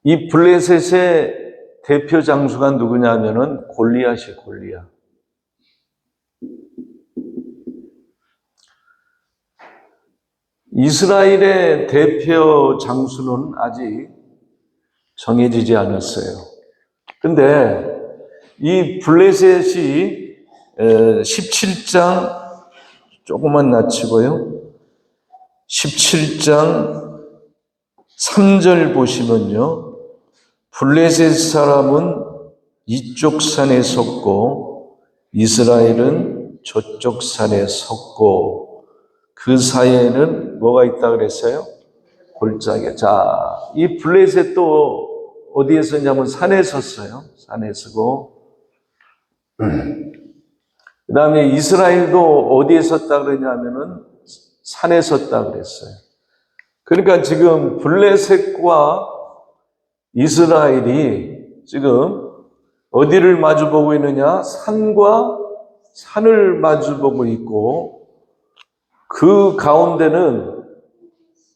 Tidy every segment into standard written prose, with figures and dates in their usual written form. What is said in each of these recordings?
이 블레셋의 대표 장수가 누구냐면은 골리앗이에요, 골리앗. 이스라엘의 대표 장수는 아직 정해지지 않았어요. 근데 이 블레셋이 17장 조금만 낮추고요. 17장 3절 보시면요. 블레셋 사람은 이쪽 산에 섰고 이스라엘은 저쪽 산에 섰고 그 사이에는 뭐가 있다 그랬어요? 골짜기. 자, 이 블레셋도 어디에 섰냐면 산에 섰어요. 산에 서고 그 다음에 이스라엘도 어디에 섰다 그러냐면은 산에 섰다 그랬어요. 그러니까 지금 블레셋과 이스라엘이 지금 어디를 마주보고 있느냐? 산과 산을 마주보고 있고 그 가운데는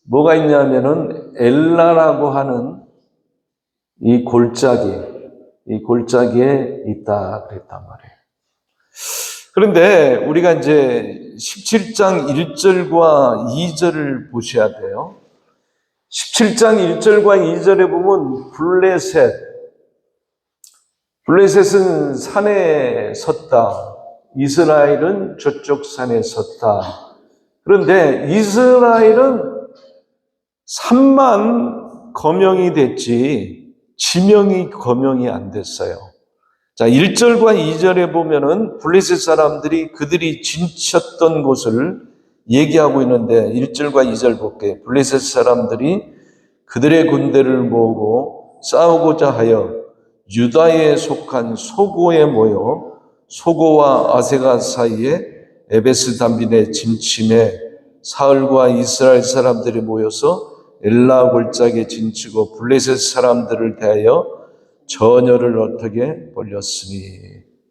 뭐가 있냐면은 엘라라고 하는 이 골짜기에 있다 그랬단 말이에요. 그런데 우리가 이제 17장 1절과 2절을 보셔야 돼요. 17장 1절과 2절에 보면 블레셋은 산에 섰다. 이스라엘은 저쪽 산에 섰다. 그런데 이스라엘은 산만 거명이 됐지 지명이 거명이 안 됐어요. 자, 1절과 2절에 보면은 블레셋 사람들이 그들이 진쳤던 곳을 얘기하고 있는데 1절과 2절 볼게요. 블레셋 사람들이 그들의 군대를 모으고 싸우고자 하여 유다에 속한 소고에 모여 소고와 아세가 사이에 에베스 담빈에 진침해 사흘과 이스라엘 사람들이 모여서 엘라 골짜기에 진치고 블레셋 사람들을 대하여 전열을 어떻게 벌렸으니.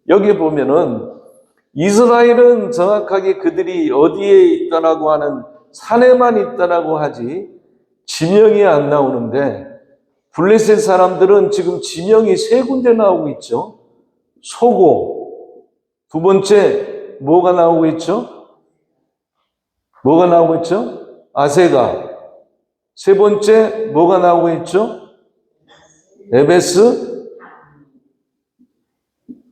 여기 보면은 이스라엘은 정확하게 그들이 어디에 있다라고 하는 산에만 있다라고 하지 지명이 안 나오는데 블레셋 사람들은 지금 지명이 세 군데 나오고 있죠. 소고, 두 번째 뭐가 나오고 있죠? 뭐가 나오고 있죠? 아세가. 세 번째 뭐가 나오고 있죠? 에베스,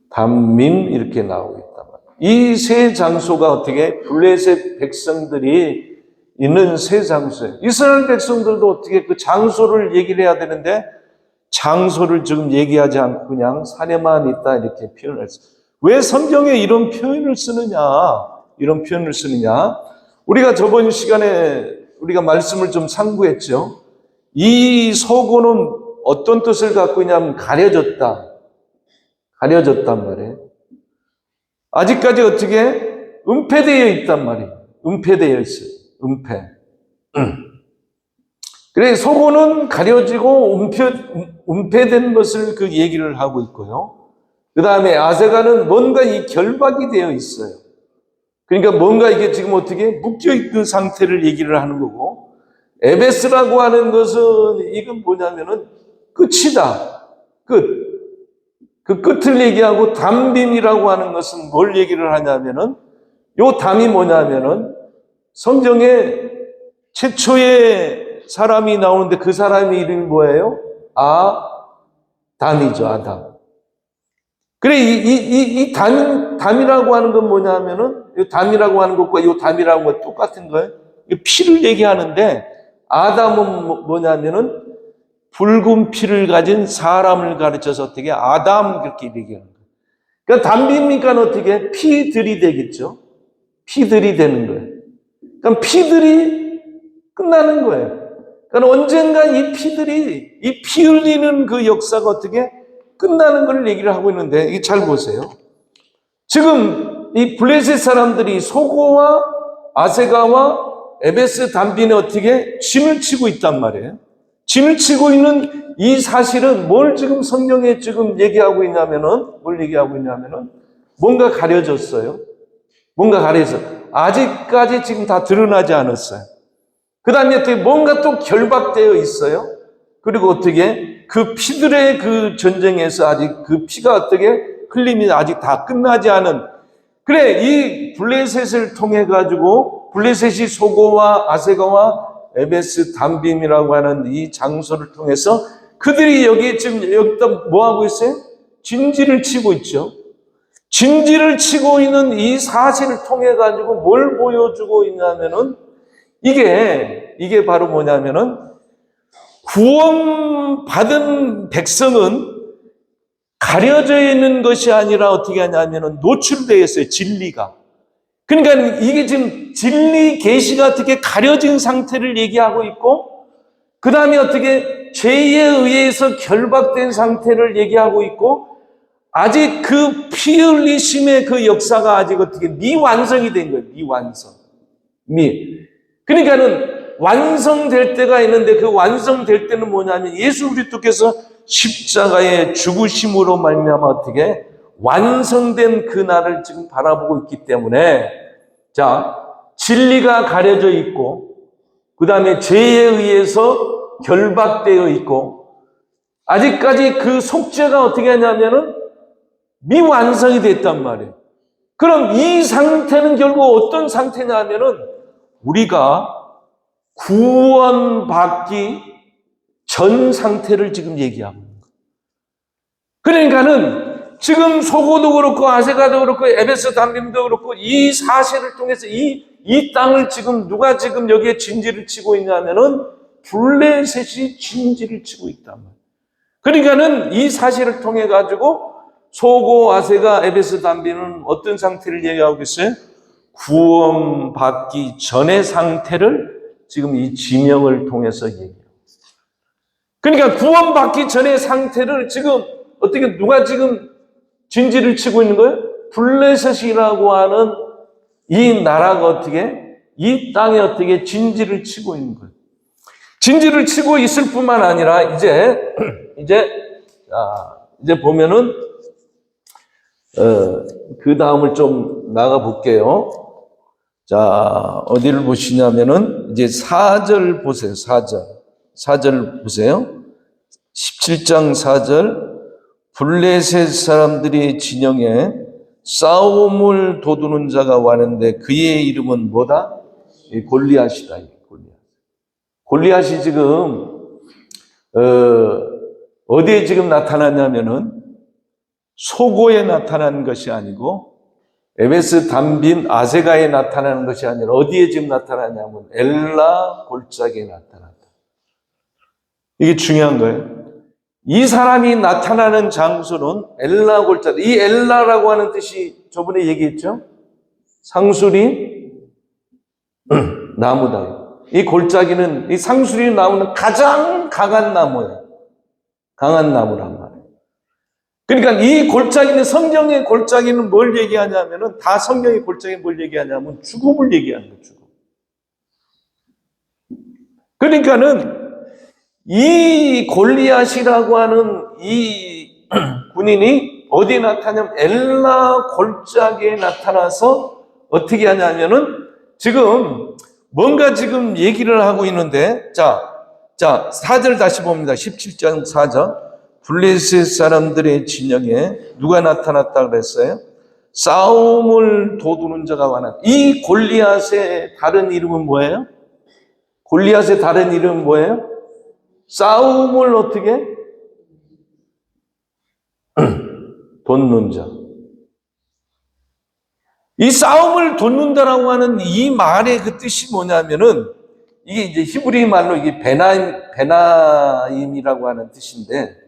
담밈 이렇게 나오고 있단 말이에요. 이 세 장소가 어떻게 블레셋 백성들이 있는 세 장소예요. 이스라엘 백성들도 어떻게 그 장소를 얘기를 해야 되는데 장소를 지금 얘기하지 않고 그냥 산에만 있다 이렇게 표현을 했어요. 왜 성경에 이런 표현을 쓰느냐? 이런 표현을 쓰느냐? 우리가 저번 시간에 우리가 말씀을 좀 참고했죠. 이 소고는 어떤 뜻을 갖고 있냐면 가려졌다. 가려졌단 말이에요. 아직까지 어떻게 은폐되어 있단 말이에요. 은폐되어 있어요. 은폐. 그래 소고는 가려지고 은폐된 것을 그 얘기를 하고 있고요. 그 다음에 아세가는 뭔가 이 결박이 되어 있어요. 그러니까 뭔가 이게 지금 어떻게 묶여있는 상태를 얘기를 하는 거고, 에베스라고 하는 것은 이건 뭐냐면은 끝이다. 끝. 그 끝을 얘기하고 담빔이라고 하는 것은 뭘 얘기를 하냐면은 요 담이 뭐냐면은 성경에 최초의 사람이 나오는데 그 사람의 이름이 뭐예요? 아담이죠, 아담. 그래, 이 담이라고 하는 건 뭐냐면은, 이 담이라고 하는 것과 이 담이라고 하는 건 똑같은 거예요. 피를 얘기하는데, 아담은 뭐냐면은, 붉은 피를 가진 사람을 가르쳐서 어떻게, 아담 그렇게 얘기하는 거예요. 그러니까 담비니까 어떻게, 피들이 되겠죠? 피들이 되는 거예요. 그러니까 피들이 끝나는 거예요. 그러니까 언젠가 이 피들이, 이 피 흘리는 그 역사가 어떻게, 끝나는 걸 얘기를 하고 있는데 이게 잘 보세요. 지금 이 블레셋 사람들이 소고와 아세가와 에베스 담빈에 어떻게 진을 치고 있단 말이에요. 진을 치고 있는 이 사실은 뭘 지금 성경에 지금 얘기하고 있냐면은 뭔가 가려졌어요. 뭔가 가려져. 아직까지 지금 다 드러나지 않았어요. 그 다음에 어떻게 뭔가 또 결박되어 있어요. 그리고 어떻게 그 피들의 그 전쟁에서 아직 그 피가 어떻게 흘림이 아직 다 끝나지 않은, 그래, 이 블레셋을 통해 가지고 블레셋이 소고와 아세가와 에베스 담빔이라고 하는 이 장소를 통해서 그들이 여기 지금 여기다 뭐 하고 있어요? 진지를 치고 있죠. 진지를 치고 있는 이 사실을 통해 가지고 뭘 보여주고 있냐면은 이게 바로 뭐냐면은 구원받은 백성은 가려져 있는 것이 아니라 어떻게 하냐면은 노출되어 있어요. 진리가. 그러니까 이게 지금 진리 계시가 어떻게 가려진 상태를 얘기하고 있고, 그 다음에 어떻게 죄에 의해서 결박된 상태를 얘기하고 있고, 아직 그 피 흘리심의 그 역사가 아직 어떻게 미완성이 된 거예요. 미완성. 그러니까는 완성될 때가 있는데 그 완성될 때는 뭐냐면 예수 그리스도께서 십자가의 죽으심으로 말미암아 어떻게 완성된 그 날을 지금 바라보고 있기 때문에, 자, 진리가 가려져 있고 그 다음에 죄에 의해서 결박되어 있고 아직까지 그 속죄가 어떻게 하냐면은 미완성이 됐단 말이에요. 그럼 이 상태는 결국 어떤 상태냐 하면은 우리가 구원받기 전 상태를 지금 얘기하고 있는 거예요. 그러니까는 지금 소고도 그렇고 아세가도 그렇고 에베스 담빔도 그렇고 이 사실을 통해서 이 땅을 지금 누가 지금 여기에 진지를 치고 있냐면은 블레셋이 진지를 치고 있단 말이에요. 그러니까는 이 사실을 통해 가지고 소고, 아세가, 에베스 담빔은 어떤 상태를 얘기하고 있어요? 구원받기 전의 상태를 지금 이 지명을 통해서 얘기해요. 그러니까 구원받기 전의 상태를 지금 어떻게 누가 지금 진지를 치고 있는 거예요? 블레셋이라고 하는 이 나라가 어떻게 이 땅에 어떻게 진지를 치고 있는 거예요. 진지를 치고 있을 뿐만 아니라 이제 보면은 그 다음을 좀 나가 볼게요. 자, 어디를 보시냐면은 이제 4절 보세요. 4절 보세요. 17장 4절. 블레셋 사람들이 진영에 싸움을 도두는 자가 왔는데 그의 이름은 뭐다? 골리앗이다. 골리앗이 지금 어디에 지금 나타났냐면은 소고에 나타난 것이 아니고 에베스 담빔 아세가에 나타나는 것이 아니라 어디에 지금 나타나냐면 엘라 골짜기에 나타났다. 이게 중요한 거예요. 이 사람이 나타나는 장소는 엘라 골짜기. 이 엘라라고 하는 뜻이 저번에 얘기했죠. 상수리 나무다. 이 골짜기는 이 상수리 나무는 가장 강한 나무예요. 강한 나무란 말이에요. 그러니까 이 골짜기는 성경의 골짜기는 뭘 얘기하냐면은 다 성경의 골짜기는 뭘 얘기하냐면 죽음을 얘기하는 거예요. 죽음. 그러니까는 이 골리앗이라고 하는 이 군인이 어디에 나타나냐면 엘라 골짜기에 나타나서 어떻게 하냐면은 지금 뭔가 지금 얘기를 하고 있는데 자 4절 다시 봅니다. 17장 4절. 블레셋 사람들의 진영에 누가 나타났다 그랬어요? 싸움을 도두는 자가 많아. 이 골리앗의 다른 이름은 뭐예요? 골리앗의 다른 이름은 뭐예요? 싸움을 어떻게? 돋는 자. 이 싸움을 돋는다라고 하는 이 말의 그 뜻이 뭐냐면은 이게 이제 히브리 말로 이게 베나임이라고 하는 뜻인데,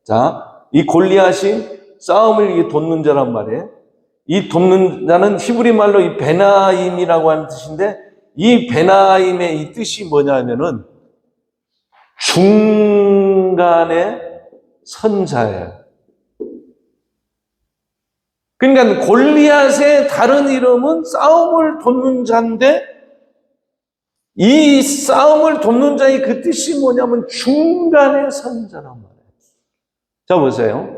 자, 이 골리앗이 싸움을 이게 돋는 자란 말이에요. 이 돋는 자는 히브리 말로 이 베나임이라고 하는 뜻인데, 이 베나임의 이 뜻이 뭐냐면은 중간에 선 자예요. 그러니까 골리앗의 다른 이름은 싸움을 돕는 자인데 이 싸움을 돕는 자의 그 뜻이 뭐냐면 중간에 선 자란 말이에요. 자, 보세요.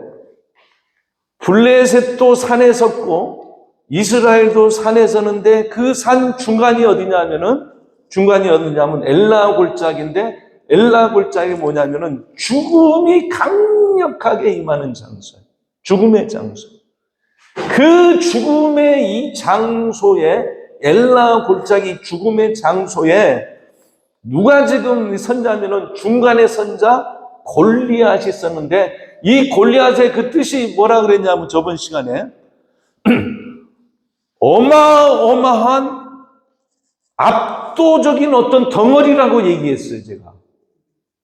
블레셋도 산에 섰고 이스라엘도 산에 서는데 그 산 중간이 어디냐면은 중간이 어디냐면 엘라 골짜기인데, 엘라 골짜기 뭐냐면은 죽음이 강력하게 임하는 장소예요. 죽음의 장소. 그 죽음의 이 장소에, 엘라 골짜기 죽음의 장소에 누가 지금 선자면은 중간에 선자 골리앗이 있었는데, 이 골리앗의 그 뜻이 뭐라 그랬냐면 저번 시간에 어마어마한 압도적인 어떤 덩어리라고 얘기했어요, 제가.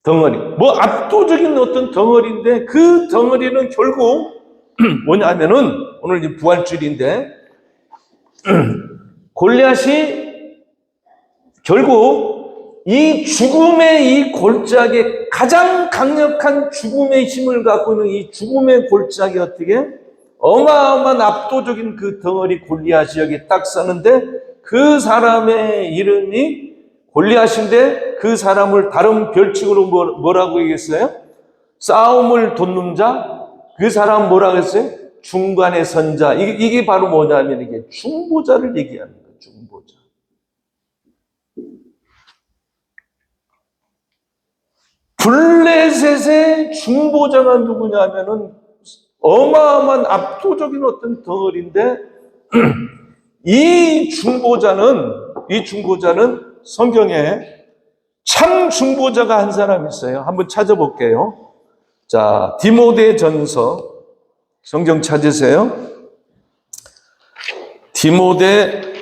덩어리. 뭐 압도적인 어떤 덩어리인데, 그 덩어리는 결국 뭐냐면은, 오늘 이제 부활주일인데, 골리앗이 결국 이 죽음의 이 골짜기에 가장 강력한 죽음의 힘을 갖고 있는 이 죽음의 골짜기 어떻게 어마어마한 압도적인 그 덩어리 골리앗이 여기 딱 서는데, 그 사람의 이름이 골리앗인데, 그 사람을 다른 별칭으로 뭐라고 얘기했어요? 싸움을 돕는 자. 그 사람 뭐라고 했어요? 중간에 선자. 이게 바로 뭐냐면 이게 중보자를 얘기하는 거예요. 중보자. 블레셋의 중보자가 누구냐면은 어마어마한 압도적인 어떤 덩어리인데, 이 중보자는 성경에 참 중보자가 한 사람 있어요. 한번 찾아볼게요. 자, 디모데전서 성경 찾으세요. 디모데전서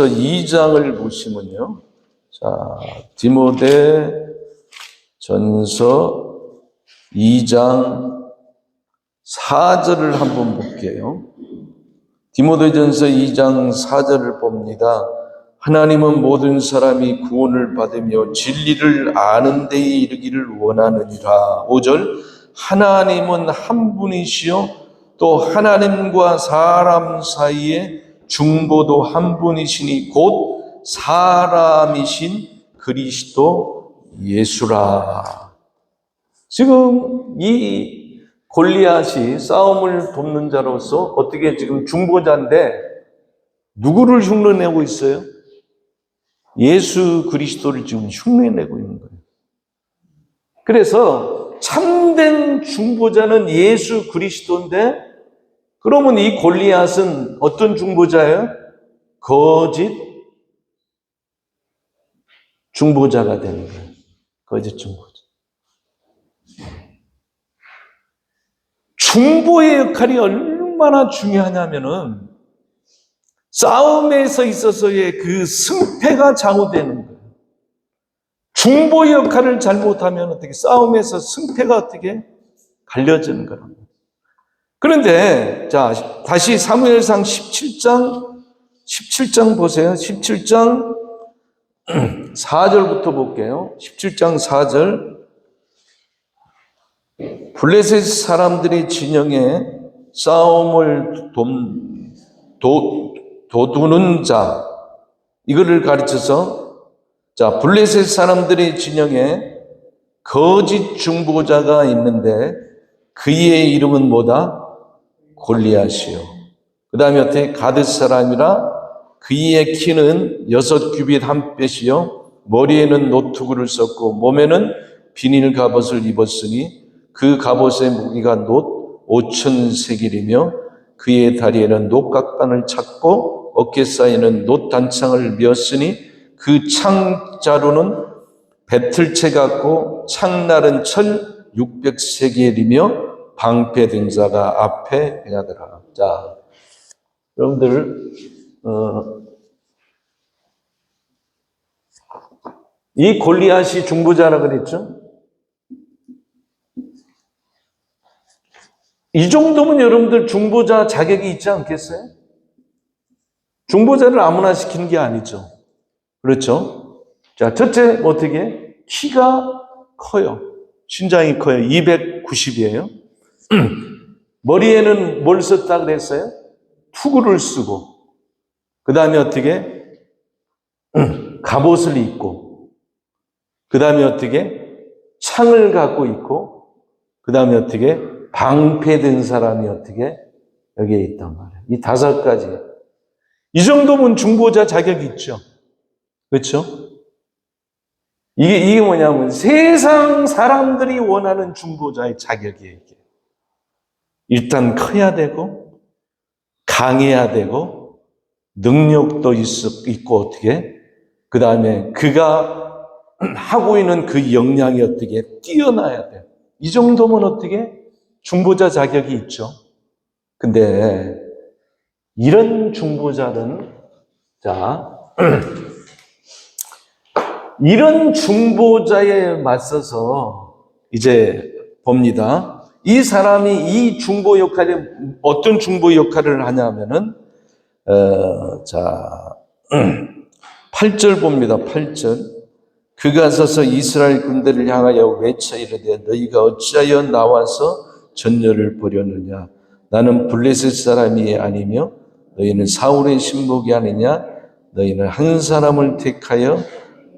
2장을 보시면요. 자, 디모데전서 2장 4절을 한번 볼게요. 디모데전서 2장 4절을 봅니다. 하나님은 모든 사람이 구원을 받으며 진리를 아는 데에 이르기를 원하느니라. 5절, 하나님은 한 분이시요 또 하나님과 사람 사이에 중보도 한 분이시니 곧 사람이신 그리스도 예수라. 지금 이 골리앗이 싸움을 돕는 자로서 어떻게 지금 중보자인데 누구를 흉내내고 있어요? 예수 그리스도를 지금 흉내내고 있는 거예요. 그래서 참된 중보자는 예수 그리스도인데, 그러면 이 골리앗은 어떤 중보자예요? 거짓 중보자가 되는 거예요. 거짓 중보자. 중보의 역할이 얼마나 중요하냐면은 싸움에서 있어서의 그 승패가 좌우되는 거예요. 중보의 역할을 잘못하면 어떻게 싸움에서 승패가 어떻게 갈려지는 거라고. 그런데 자, 다시 사무엘상 17장 보세요. 17장 4절부터 볼게요. 17장 4절. 블레셋 사람들의 진영에 싸움을 도두는 자, 이거를 가르쳐서, 자, 블레셋 사람들의 진영에 거짓 중보자가 있는데 그의 이름은 뭐다? 골리앗이요. 그 다음에 어떻게? 가드 사람이라 그의 키는 6규빗 한 뼘이요 머리에는 노투구를 썼고 몸에는 비닐 갑옷을 입었으니 그 갑옷의 무게가 놋 5,000세겔이며 그의 다리에는 녹각반을 찼고 어깨 사이에는 놋 단창을 메었으니 그 창자루는 배틀채 같고 창날은 철 600세겔이며 방패 등자가 앞에 행하더라. 자, 여러분들 이 골리앗이 중보자라 그랬죠? 이 정도면 여러분들 중보자 자격이 있지 않겠어요? 중보자를 아무나 시키는 게 아니죠. 그렇죠? 자, 첫째 어떻게? 키가 커요. 신장이 커요. 290이에요. 머리에는 뭘 썼다 그랬어요? 투구를 쓰고, 그 다음에 어떻게? 갑옷을 입고, 그 다음에 어떻게? 창을 갖고 있고, 그 다음에 어떻게? 방패된 사람이 어떻게? 여기에 있단 말이에요. 이 5가지. 이 정도면 중보자 자격이 있죠. 그렇죠? 이게 뭐냐면 세상 사람들이 원하는 중보자의 자격이에요. 이게. 일단 커야 되고 강해야 되고 능력도 있고 어떻게? 그 다음에 그가 하고 있는 그 역량이 어떻게? 뛰어나야 돼요. 이 정도면 어떻게? 중보자 자격이 있죠. 근데 이런 중보자는 이런 중보자에 맞서서 이제 봅니다. 이 사람이 이 중보 역할에 어떤 중보 역할을 하냐면은 8절 봅니다. 8절. 그가 서서 이스라엘 군대를 향하여 외쳐 이르되 너희가 어찌하여 나와서 전열을 벌였느냐? 나는 블레셋 사람이 아니며 너희는 사울의 신복이 아니냐? 너희는 한 사람을 택하여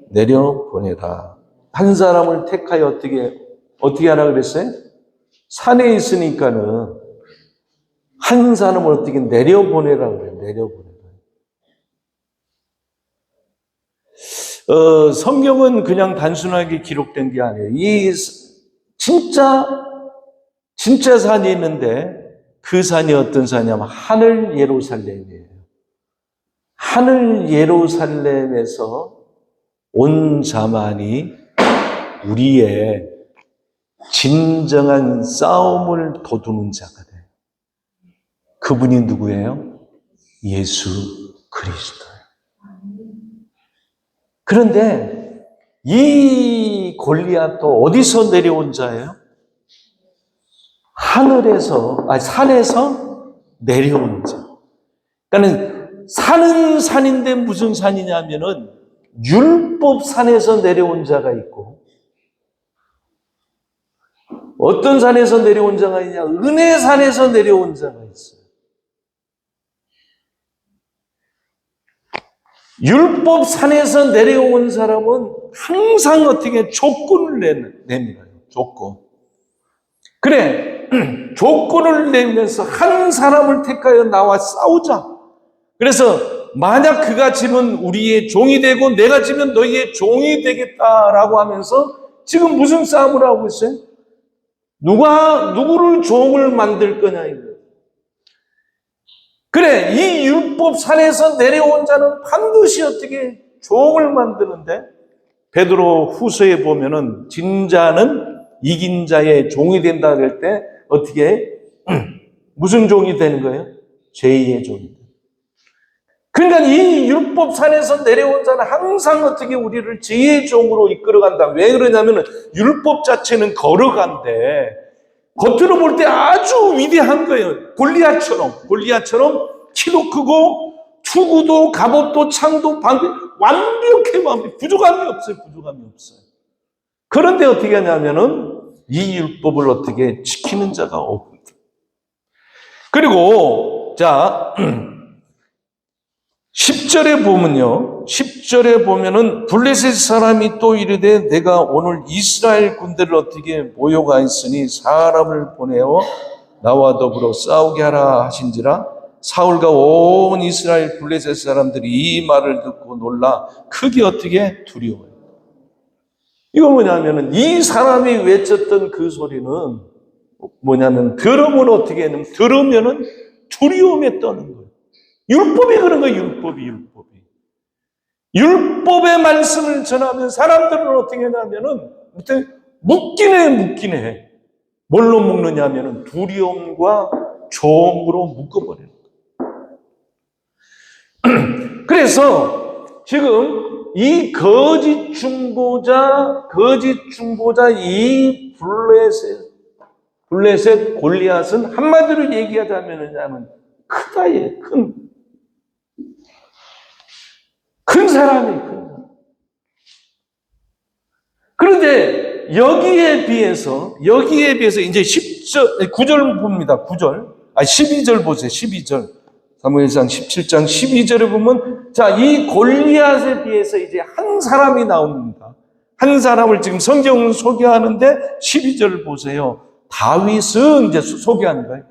내려보내라. 한 사람을 택하여 어떻게 하라 그랬어요? 산에 있으니까는 한 사람을 어떻게 내려보내라 그래요. 내려보내라. 성경은 그냥 단순하게 기록된 게 아니에요. 이 진짜 산이 있는데 그 산이 어떤 산이냐면 하늘 예루살렘이에요. 하늘 예루살렘에서 온 자만이 우리의 진정한 싸움을 도두는 자가 돼요. 그분이 누구예요? 예수 그리스도예요. 그런데 이 골리앗도 어디서 내려온 자예요? 산에서 내려온 자. 그러니까 산은 산인데 무슨 산이냐면은 율법 산에서 내려온 자가 있고 어떤 산에서 내려온 자가 있냐? 은혜 산에서 내려온 자가 있어요. 율법 산에서 내려온 사람은 항상 어떻게 조건을 냅니다. 조건. 그래, 조건을 내면서 한 사람을 택하여 나와 싸우자. 그래서 만약 그가 지면 우리의 종이 되고 내가 지면 너희의 종이 되겠다라고 하면서 지금 무슨 싸움을 하고 있어요? 누구를 종을 만들 거냐 이거예요. 그래, 이 율법 산에서 내려온 자는 반드시 어떻게 종을 만드는데 베드로 후서에 보면은 진자는 이긴 자의 종이 된다 그럴 때 어떻게 무슨 종이 되는 거예요? 죄의 종이 돼요. 그러니까 이 율법 산에서 내려온 자는 항상 어떻게 우리를 죄의 종으로 이끌어간다. 왜 그러냐면 율법 자체는 거룩한데 겉으로 볼 때 아주 위대한 거예요. 골리앗처럼 키도 크고 투구도 갑옷도 창도 방패 완벽해. 부족함이 없어요. 그런데 어떻게 하냐면은 이 율법을 어떻게 지키는 자가 없습니다. 그리고 10절에 보면은 블레셋 사람이 또 이르되 내가 오늘 이스라엘 군대를 어떻게 모여가 있으니 사람을 보내어 나와 더불어 싸우게 하라 하신지라 사울과 온 이스라엘 블레셋 사람들이 이 말을 듣고 놀라 크게 어떻게 두려워요. 이거 뭐냐면은 이 사람이 외쳤던 그 소리는 뭐냐면 들으면은 두려움에 떠는 거예요. 율법이 그런 거예요. 율법의 말씀을 전하면 사람들은 어떻게 하냐면은 묶긴 해. 뭘로 묶느냐면은 두려움과 조롱으로 묶어버려요. 그래서 지금 이 거짓 중보자 이 블레셋 골리앗은 한마디로 얘기하자면 크다예요. 큰 사람이에요. 그런데 여기에 비해서 이제 9절 봅니다. 12절 보세요. 12절. 사무엘상 17장 12절에 보면 이 골리앗에 비해서 이제 한 사람이 나옵니다. 한 사람을 지금 성경은 소개하는데 12절을 보세요. 다윗은 이제 소개하는 거예요.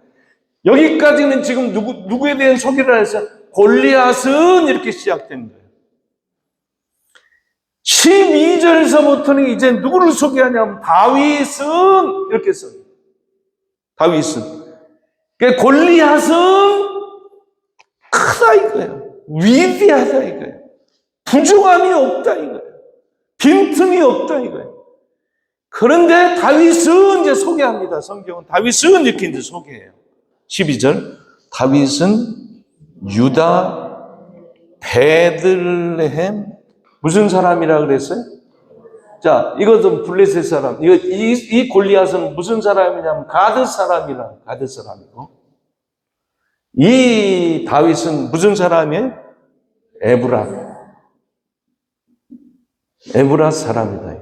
여기까지는 지금 누구에 대한 소개를 해서 골리앗은 이렇게 시작된 거예요. 12절에서부터는 이제 누구를 소개하냐면 다윗은 이렇게 써요. 다윗은. 그러니까 골리앗은 크다 이거예요. 위대하다 이거예요. 부족함이 없다 이거예요. 빈틈이 없다 이거예요. 그런데 다윗은 이제 소개합니다. 성경은 다윗은 이렇게 이제 소개해요. 12절. 다윗은 유다 베들레헴 무슨 사람이라 그랬어요? 자, 이것은 블레셋 사람. 이 골리앗은 무슨 사람이냐면 가드 사람이고. 이 다윗은 무슨 사람이에요? 에브랏 사람이다.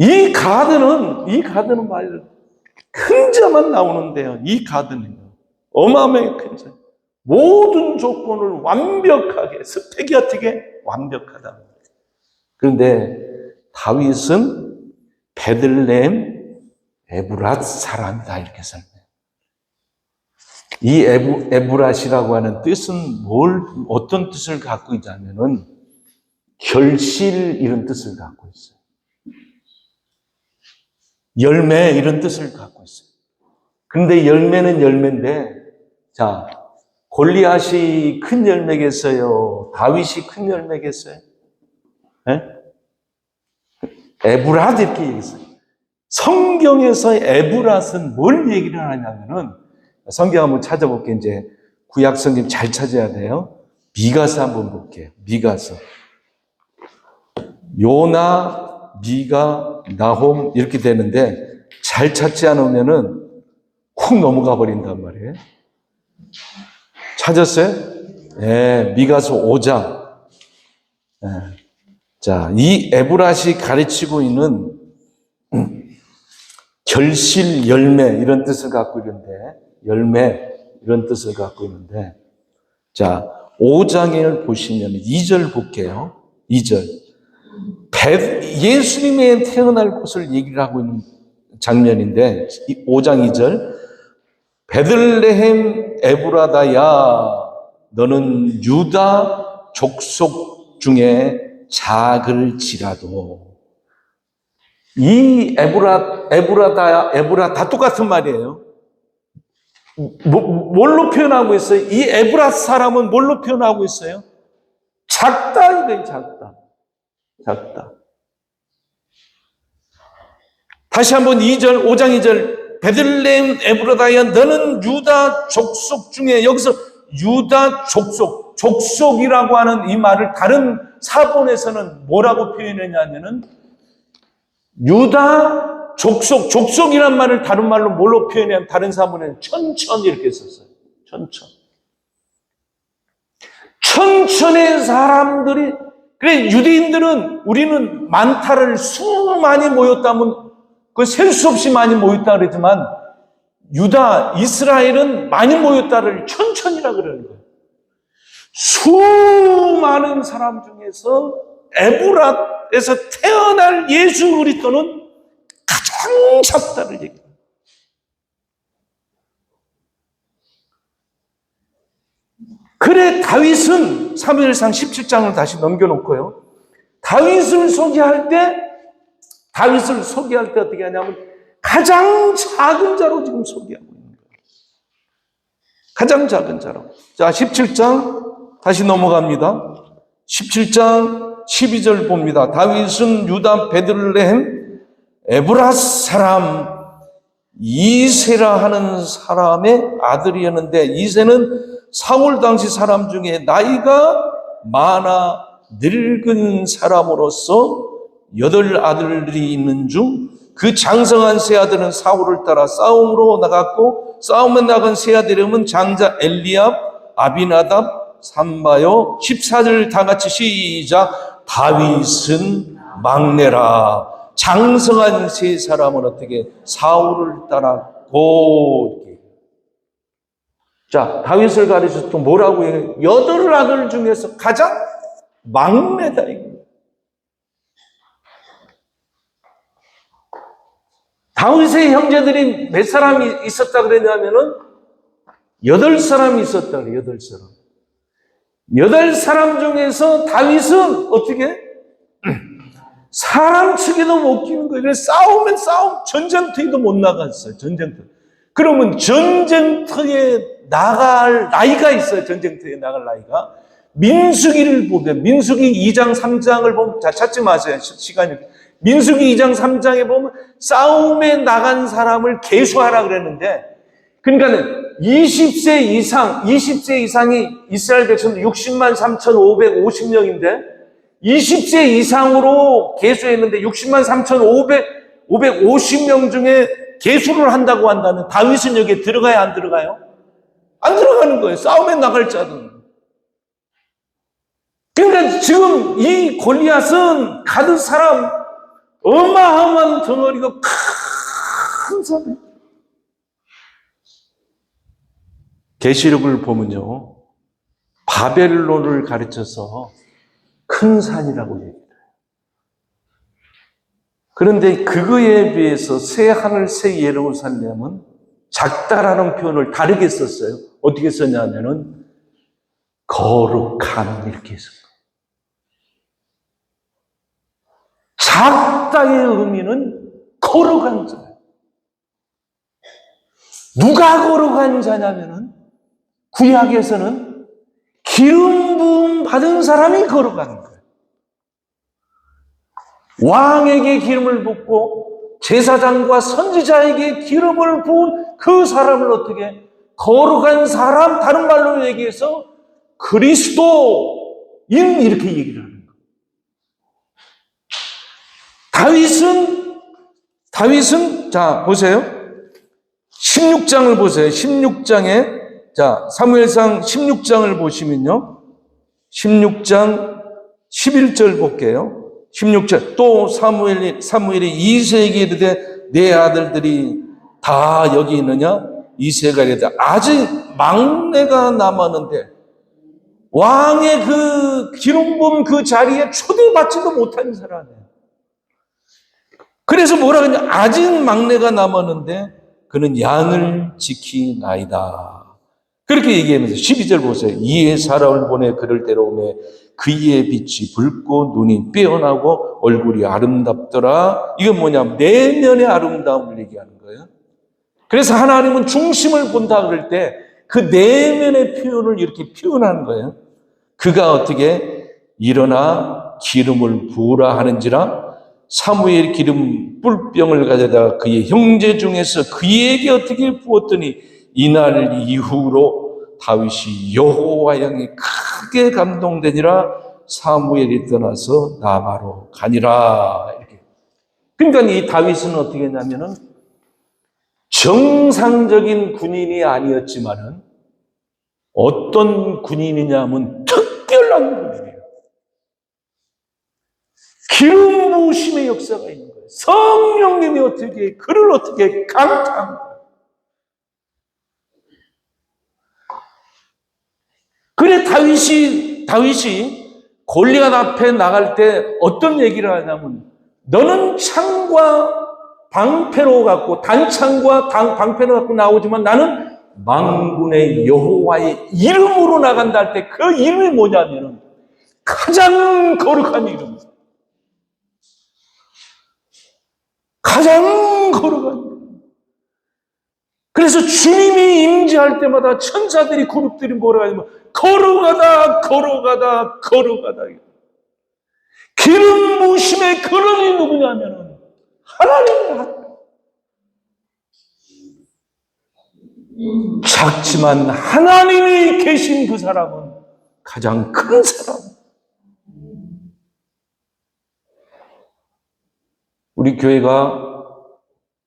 이 가드는 말이야. 큰 자만 나오는데요. 이 가드는 어마어마하게 큰 자. 모든 조건을 완벽하게, 스펙이 어떻게 완벽하다. 그런데 다윗은 베들레헴 에브랏 사람이다 이렇게 설명해요. 이 에브랏이라고 하는 뜻은 어떤 뜻을 갖고 있냐면은 결실 이런 뜻을 갖고 있어요. 열매 이런 뜻을 갖고 있어요. 그런데 열매는 열매인데, 자, 골리앗이 큰 열매겠어요? 다윗이 큰 열매겠어요? 네? 에브랏 이렇게 얘기했어요. 성경에서 에브랏은 뭘 얘기를 하냐면은, 성경 한번 찾아볼게요. 이제 구약 성경 잘 찾아야 돼요. 미가서 한번 볼게요. 미가서. 요나, 미가, 나홈 이렇게 되는데 잘 찾지 않으면은 훅 넘어가 버린단 말이에요. 찾았어요? 네, 미가서 5장. 네. 자, 이 에브랏이 가르치고 있는 결실, 열매 이런 뜻을 갖고 있는데, 열매 이런 뜻을 갖고 있는데, 자, 5장을 보시면 2절 볼게요. 2절. 예수님의 태어날 곳을 얘기를 하고 있는 장면인데 5장 2절. 베들레헴 에브라다야 너는 유다 족속 중에 작을지라도. 이 에브라다 다 똑같은 말이에요. 뭘로 표현하고 있어요? 이 에브랏 사람은 뭘로 표현하고 있어요? 작다 이거예요. 작다. 다시 한번 5장 2절. 베들레헴 에브라다야 너는 유다 족속 중에, 여기서 유다 족속이라고 하는 이 말을 다른 사본에서는 뭐라고 표현했냐면은 유다 족속이란 말을 다른 말로 뭘로 표현하면 다른 사본에는 천천 이렇게 썼어요. 천천의 사람들이, 그래 유대인들은 우리는 많다를 수많이 모였다면 그 셀 수 없이 많이 모였다 그러지만 이스라엘은 많이 모였다를 천천이라 그러는 거예요. 수많은 사람 중에서 에브랏에서 태어날 예수 그리스도는 가장 작다를 얘기해요. 그래 다윗은 사무엘상 17장을 다시 넘겨놓고요. 다윗을 소개할 때 어떻게 하냐면 가장 작은 자로 지금 소개하고 있는 거예요. 가장 작은 자로. 자, 17장 다시 넘어갑니다. 17장 12절 봅니다. 다윗은 유다 베들레헴 에브랏 사람 이세라 하는 사람의 아들이었는데, 이세는 사울 당시 사람 중에 나이가 많아 늙은 사람으로서 8 아들들이 있는 중 그 장성한 세 아들은 사울을 따라 싸움으로 나갔고, 싸움에 나간 세 아들의 이름은 장자 엘리압, 아비나답, 삼바요. 14절 다 같이 시작. 다윗은 막내라. 장성한 세 사람은 어떻게 사울을 따랐고. 자, 다윗을 가르쳐서 또 뭐라고 해요? 8 아들 중에서 가장 막내다. 다윗의 형제들이 몇 사람이 있었다 그랬냐면은 8사람이 있었다 그래요. 8사람. 8사람 중에서 다윗은 어떻게? 사람 측에도 못 끼는 거예요. 그래서 싸우면 전쟁터에도 못 나갔어요. 전쟁터. 그러면 전쟁터에 나갈 나이가 있어요. 전쟁터에 나갈 나이가. 민수기를 보면, 민수기 2장 3장을 보면, 자, 찾지 마세요. 시간이. 민수기 2장 3장에 보면 싸움에 나간 사람을 계수하라 그랬는데, 그러니까 20세 이상이 이스라엘 백성 60만 3,550명인데 20세 이상으로 계수했는데 60만 3,550명 중에 계수를 한다고 한다면 다윗은 여기에 들어가야 안 들어가요? 안 들어가는 거예요. 싸움에 나갈 자는. 그러니까 지금 이 골리앗은 가드 사람, 어마어마한 덩어리가 큰 사람. 계시록을 보면요, 바벨론을 가르쳐서 큰 산이라고 얘기해요. 그런데 그거에 비해서 새 하늘 새 예루살렘은 작다라는 표현을 다르게 썼어요. 어떻게 썼냐면은 거룩한 이렇게 썼어요. 작다의 의미는 거룩한 자예요. 누가 거룩한 자냐면은 구약에서는 기름 부음 받은 사람이 거룩한 거예요. 왕에게 기름을 붓고 제사장과 선지자에게 기름을 부은 그 사람을 어떻게 거룩한 사람, 다른 말로 얘기해서 그리스도인 이렇게 얘기를 하는 거예요. 다윗은 자 보세요. 16장을 보세요. 16장에 자 사무엘상 16장을 보시면요. 16장 11절 볼게요. 16절 또 사무엘이 이새에게 이르되 내 아들들이 다 여기 있느냐? 이새가 이르되 아직 막내가 남았는데 왕의 그 기름 부음 그 자리에 초대받지도 못한 사람이에요. 그래서 뭐라 그러냐? 아직 막내가 남았는데 그는 양을 지키나이다. 그렇게 얘기하면서 12절 보세요. 이에 사람을 보내 그를 데려오매 그의 빛이 붉고 눈이 빼어나고 얼굴이 아름답더라. 이건 뭐냐? 내면의 아름다움을 얘기하는 거예요. 그래서 하나님은 중심을 본다 그럴 때 그 내면의 표현을 이렇게 표현하는 거예요. 그가 어떻게 일어나 기름을 부으라 하는지라 사무엘 기름 뿔병을 가져다 그의 형제 중에서 그에게 어떻게 부었더니 이날 이후로 다윗이 여호와 향에 크게 감동되니라 사무엘이 떠나서 라마로 가니라. 이렇게. 그러니까 이 다윗은 어떻게 했냐면은 정상적인 군인이 아니었지만은 어떤 군인이냐면 특별한 군인이에요. 기름 부으심의 역사가 있는 거예요. 성령님이 어떻게 그를 어떻게 강타한 거예요. 그래 다윗이 골리앗 앞에 나갈 때 어떤 얘기를 하냐면 너는 창과 방패로 갖고 단창과 방패로 갖고 나오지만 나는 만군의 여호와의 이름으로 나간다 할 때 그 이름이 뭐냐면은 가장 거룩한 이름. 가장 거룩한 이름. 그래서 주님이 임재할 때마다 천사들이 그룹들이 뭐라 하냐면 거룩하다 거룩하다 거룩하다. 기름 부으심의 근원이 누구냐면은 하나님입니다. 작지만 하나님이 계신 그 사람은 가장 큰 사람. 우리 교회가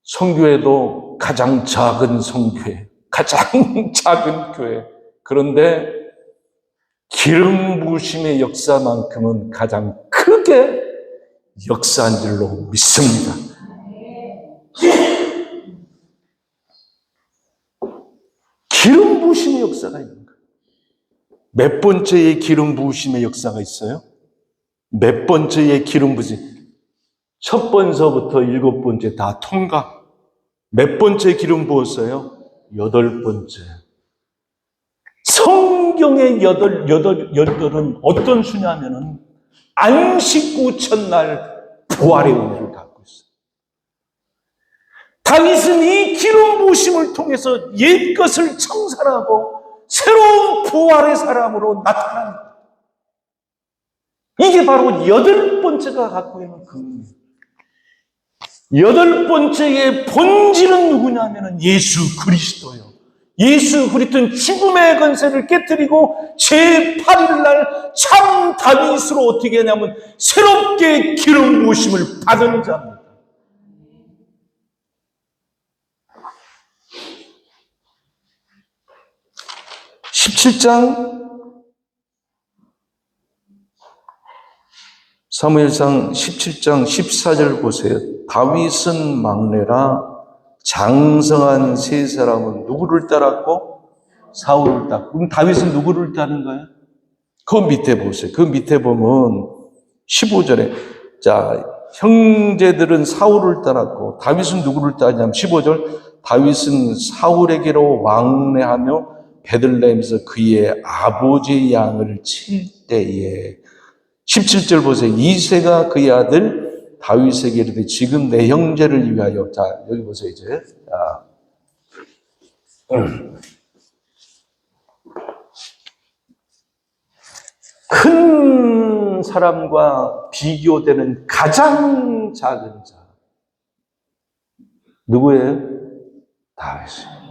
성교회도 가장 작은 성교회, 가장 작은 교회. 그런데 기름 부으심의 역사만큼은 가장 크게 역사한 줄로 믿습니다. 기름 부으심의 역사가 있는 거예요. 몇 번째의 기름 부으심의 역사가 있어요? 몇 번째의 기름 부으심? 첫 번서부터 7번째 다 통과. 몇 번째 기름 부었어요? 8번째. 성경의 여덟은 어떤 수냐면은 안식 후 첫날 부활의 의미를 갖고 있어요. 다윗은 이 기름 부으심을 통해서 옛것을 청산하고 새로운 부활의 사람으로 나타납니다. 이게 바로 8번째가 갖고 있는 의미입니다. 8번째의 본질은 누구냐면은 예수 그리스도요. 예수 그리스도는 죽음의 권세를 깨뜨리고 제8일 날 참 다윗으로 어떻게 하냐면 새롭게 기름 부으심을 받은 자입니다. 사무엘상 17장 14절 보세요. 다윗은 막내라 장성한 세 사람은 누구를 따랐고? 사울을 따랐고. 그럼 다윗은 누구를 따른 거예요? 그 밑에 보세요. 그 밑에 보면 15절에 자 형제들은 사울을 따랐고 다윗은 누구를 따르냐면 15절 다윗은 사울에게로 왕래하며 베들레헴에서 그의 아버지의 양을 칠 때에 17절 보세요. 이새가 그의 아들 다윗에게 이르되 지금 내 형제를 위하여 자 여기 보세요 이제 자. 큰 사람과 비교되는 가장 작은 자 누구예요? 다윗이에요.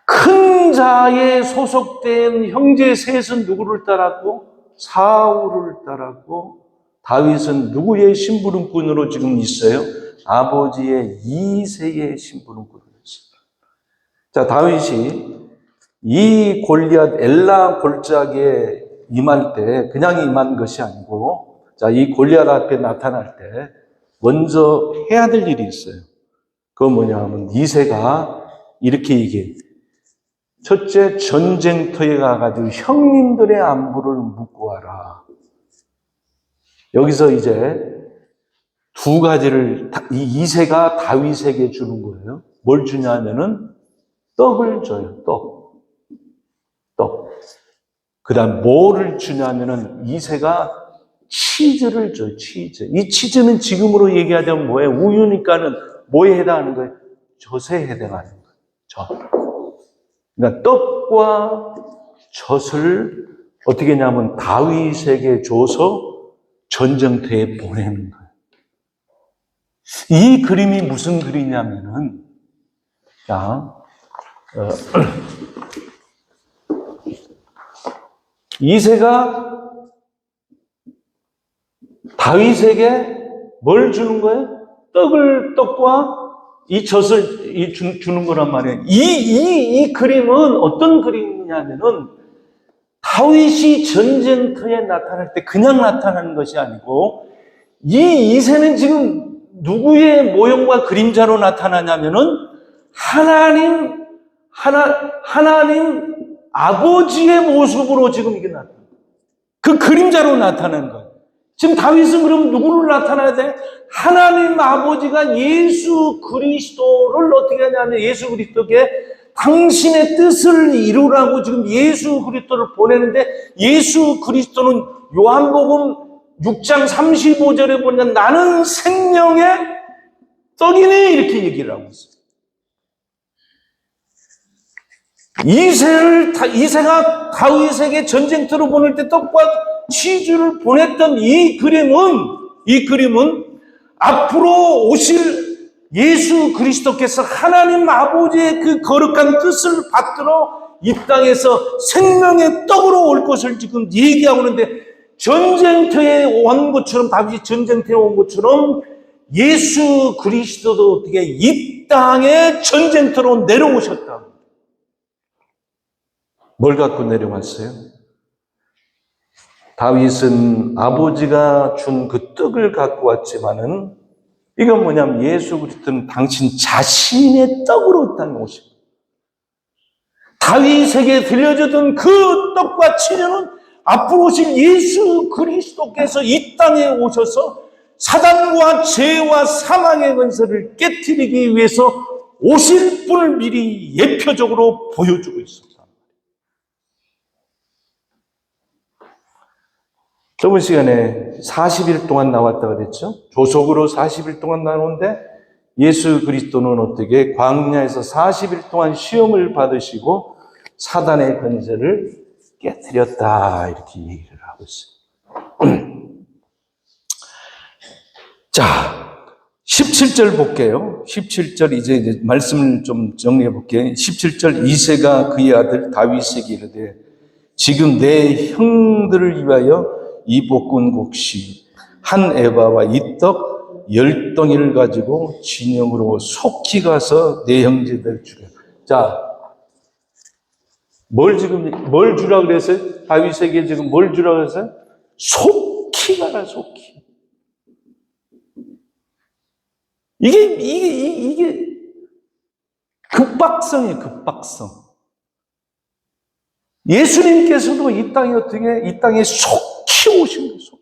큰 자에 소속된 형제 셋은 누구를 따랐고? 사울을 따랐고 다윗은 누구의 심부름꾼으로 지금 있어요? 아버지의 이새의 심부름꾼으로 있어요. 자, 다윗이 이 골리앗 엘라 골짜기에 임할 때 그냥 임한 것이 아니고 자, 이 골리앗 앞에 나타날 때 먼저 해야 될 일이 있어요. 그건 뭐냐 하면 이새가 이렇게 얘기해요. 첫째, 전쟁터에 가가지고 형님들의 안부를 묻고 와라. 여기서 이제 두 가지를 이 이새가 다윗에게 주는 거예요. 뭘 주냐면은 떡을 줘요. 떡. 그 다음 뭐를 주냐면은 이새가 치즈를 줘요. 치즈. 이 치즈는 지금으로 얘기하자면 뭐예요? 우유니까는 뭐에 해당하는 거예요? 젖에 해당하는 거예요. 젖. 그러니까 떡과 젖을 어떻게 하냐면 다윗에게 줘서 전쟁터에 보내는 거예요. 이 그림이 무슨 그림이냐면은 자, 이새가 다윗에게 뭘 주는 거예요? 떡과 이 젖을 주는 거란 말이에요. 이 그림은 어떤 그림이냐면은 다윗이 전쟁터에 나타날 때 그냥 나타나는 것이 아니고 이 이새는 지금 누구의 모형과 그림자로 나타나냐면은 하나님 아버지의 모습으로 지금 이게 나타나요. 그 그림자로 나타나는 거예요. 지금 다윗은 그럼 누구를 나타나야 돼? 하나님 아버지가 예수 그리스도를 어떻게 하냐면 예수 그리스도께 당신의 뜻을 이루라고 지금 예수 그리스도를 보내는데 예수 그리스도는 요한복음 6장 35절에 보면 나는 생명의 떡이네 이렇게 얘기를 하고 있어요. 이새가 다윗에게 전쟁터로 보낼 때 떡과 치즈를 보냈던 이 그림은 앞으로 오실 예수 그리스도께서 하나님 아버지의 그 거룩한 뜻을 받들어 이 땅에서 생명의 떡으로 올 것을 지금 얘기하고 있는데 전쟁터에 온 것처럼 다윗이 전쟁터에 온 것처럼 예수 그리스도도 어떻게 이 땅에 전쟁터로 내려오셨다. 뭘 갖고 내려왔어요? 다윗은 아버지가 준 그 떡을 갖고 왔지만은 이건 뭐냐면 예수 그리스도는 당신 자신의 떡으로 이 땅에 오십니다. 다윗에게 들려주던 그 떡과 치료는 앞으로 오실 예수 그리스도께서 이 땅에 오셔서 사단과 죄와 사망의 권세를 깨뜨리기 위해서 오실 분을 미리 예표적으로 보여주고 있습니다. 저번 시간에 40일 동안 나왔다 그랬죠? 조속으로 40일 동안 나오는데 예수 그리스도는 어떻게 광야에서 40일 동안 시험을 받으시고 사단의 권세를 깨뜨렸다 이렇게 얘기를 하고 있어요. 자, 17절 볼게요. 17절 이제 말씀을 좀 정리해 볼게요. 17절 이새가 그의 아들 다윗에게 이르되 지금 내 형들을 위하여 이 볶은 곡식 한 에바와 이 떡 10덩이를 가지고 진영으로 속히 가서 내 형제들 주려. 자, 뭘 주라 그랬어요? 다윗에게 지금 뭘 주라 그랬어요? 속히 가라, 속히. 이게 급박성이에요, 급박성. 예수님께서도 이 땅에 속히 오신 거예요, 속히.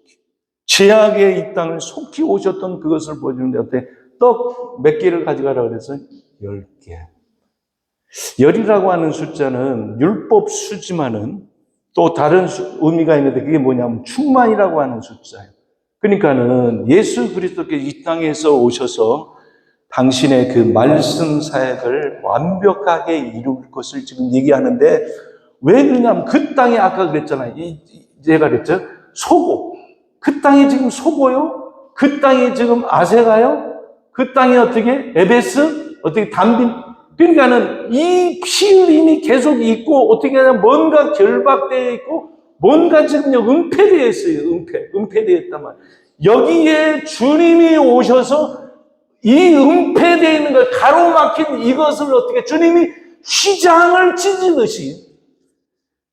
죄악의 이 땅을 속히 오셨던 그것을 보여주는데 어때? 떡 몇 개를 가져가라 그랬어요? 10개. 열이라고 하는 숫자는 율법 수지만은 또 다른 의미가 있는데 그게 뭐냐면 충만이라고 하는 숫자예요. 그러니까는 예수 그리스도께서 이 땅에서 오셔서 당신의 그 말씀 사역을 완벽하게 이룰 것을 지금 얘기하는데 왜 그러냐면 그 땅에 아까 그랬잖아요. 제가 그랬죠? 소고. 그 땅이 지금 소고요? 그 땅이 지금 아세가요? 그 땅이 어떻게? 에베스? 어떻게 담빈? 그러니까는 이 피 흘림이 계속 있고 어떻게 하냐면 뭔가 결박되어 있고 뭔가 지금요 은폐되어 있어요. 은폐되어 있단 말이에요. 여기에 주님이 오셔서 이 은폐되어 있는 걸 가로막힌 이것을 어떻게 주님이 휘장을 찢듯이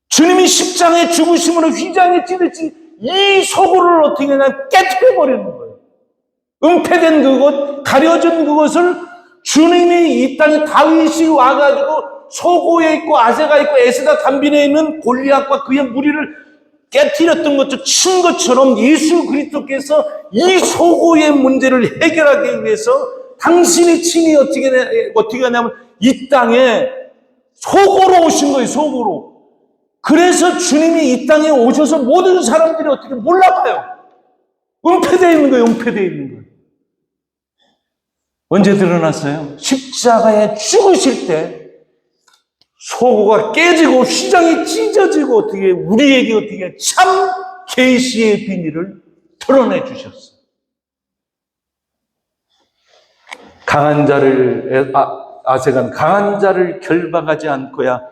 주님이 십장에 죽으심으로 휘장에 찢듯이 이 소고를 어떻게 하냐면 깨트려버리는 거예요. 은폐된 그것, 가려진 그것을 주님이 이 땅에 다윗이 와가지고 소고에 있고 아세가 있고 에스다 담빈에 있는 골리앗과 그의 무리를 깨뜨렸던 것처럼 친 것처럼 예수 그리스도께서 이 소고의 문제를 해결하기 위해서 당신이 친히 어떻게 하냐면 이 땅에 소고로 오신 거예요, 소고로. 그래서 주님이 이 땅에 오셔서 모든 사람들이 어떻게 몰라봐요. 은폐되어 있는 거예요, 은폐되어 있는 거예요. 언제 드러났어요? 십자가에 죽으실 때 소고가 깨지고 휘장이 찢어지고 어떻게 우리에게 어떻게 참 계시의 비밀을 드러내 주셨어요. 강한 자를 아세간 강한 자를 결박하지 않고야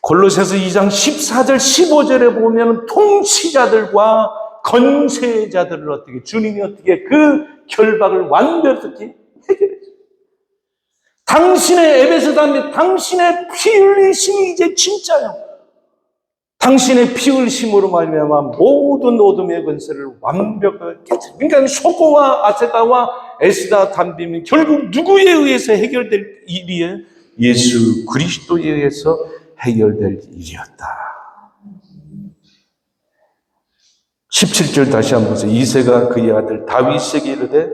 골로새서 2장 14절 15절에 보면 통치자들과 건세자들을 어떻게 주님이 어떻게 그 결박을 완벽히 해결했어요. 당신의 에베소 담에 당신의 피 흘리심이 이제 진짜요. 당신의 피 흘리심으로 말미암아 모든 어둠의 권세를 완벽하게 깨뜨려. 그러니까 소고와 아세다와 에스다 담빔이 결국 누구에 의해서 해결될 일이에요? 예수 그리스도에 의해서 해결될 일이었다. 17절 다시 한번 보세요. 이새가 그의 아들 다윗에게 이르되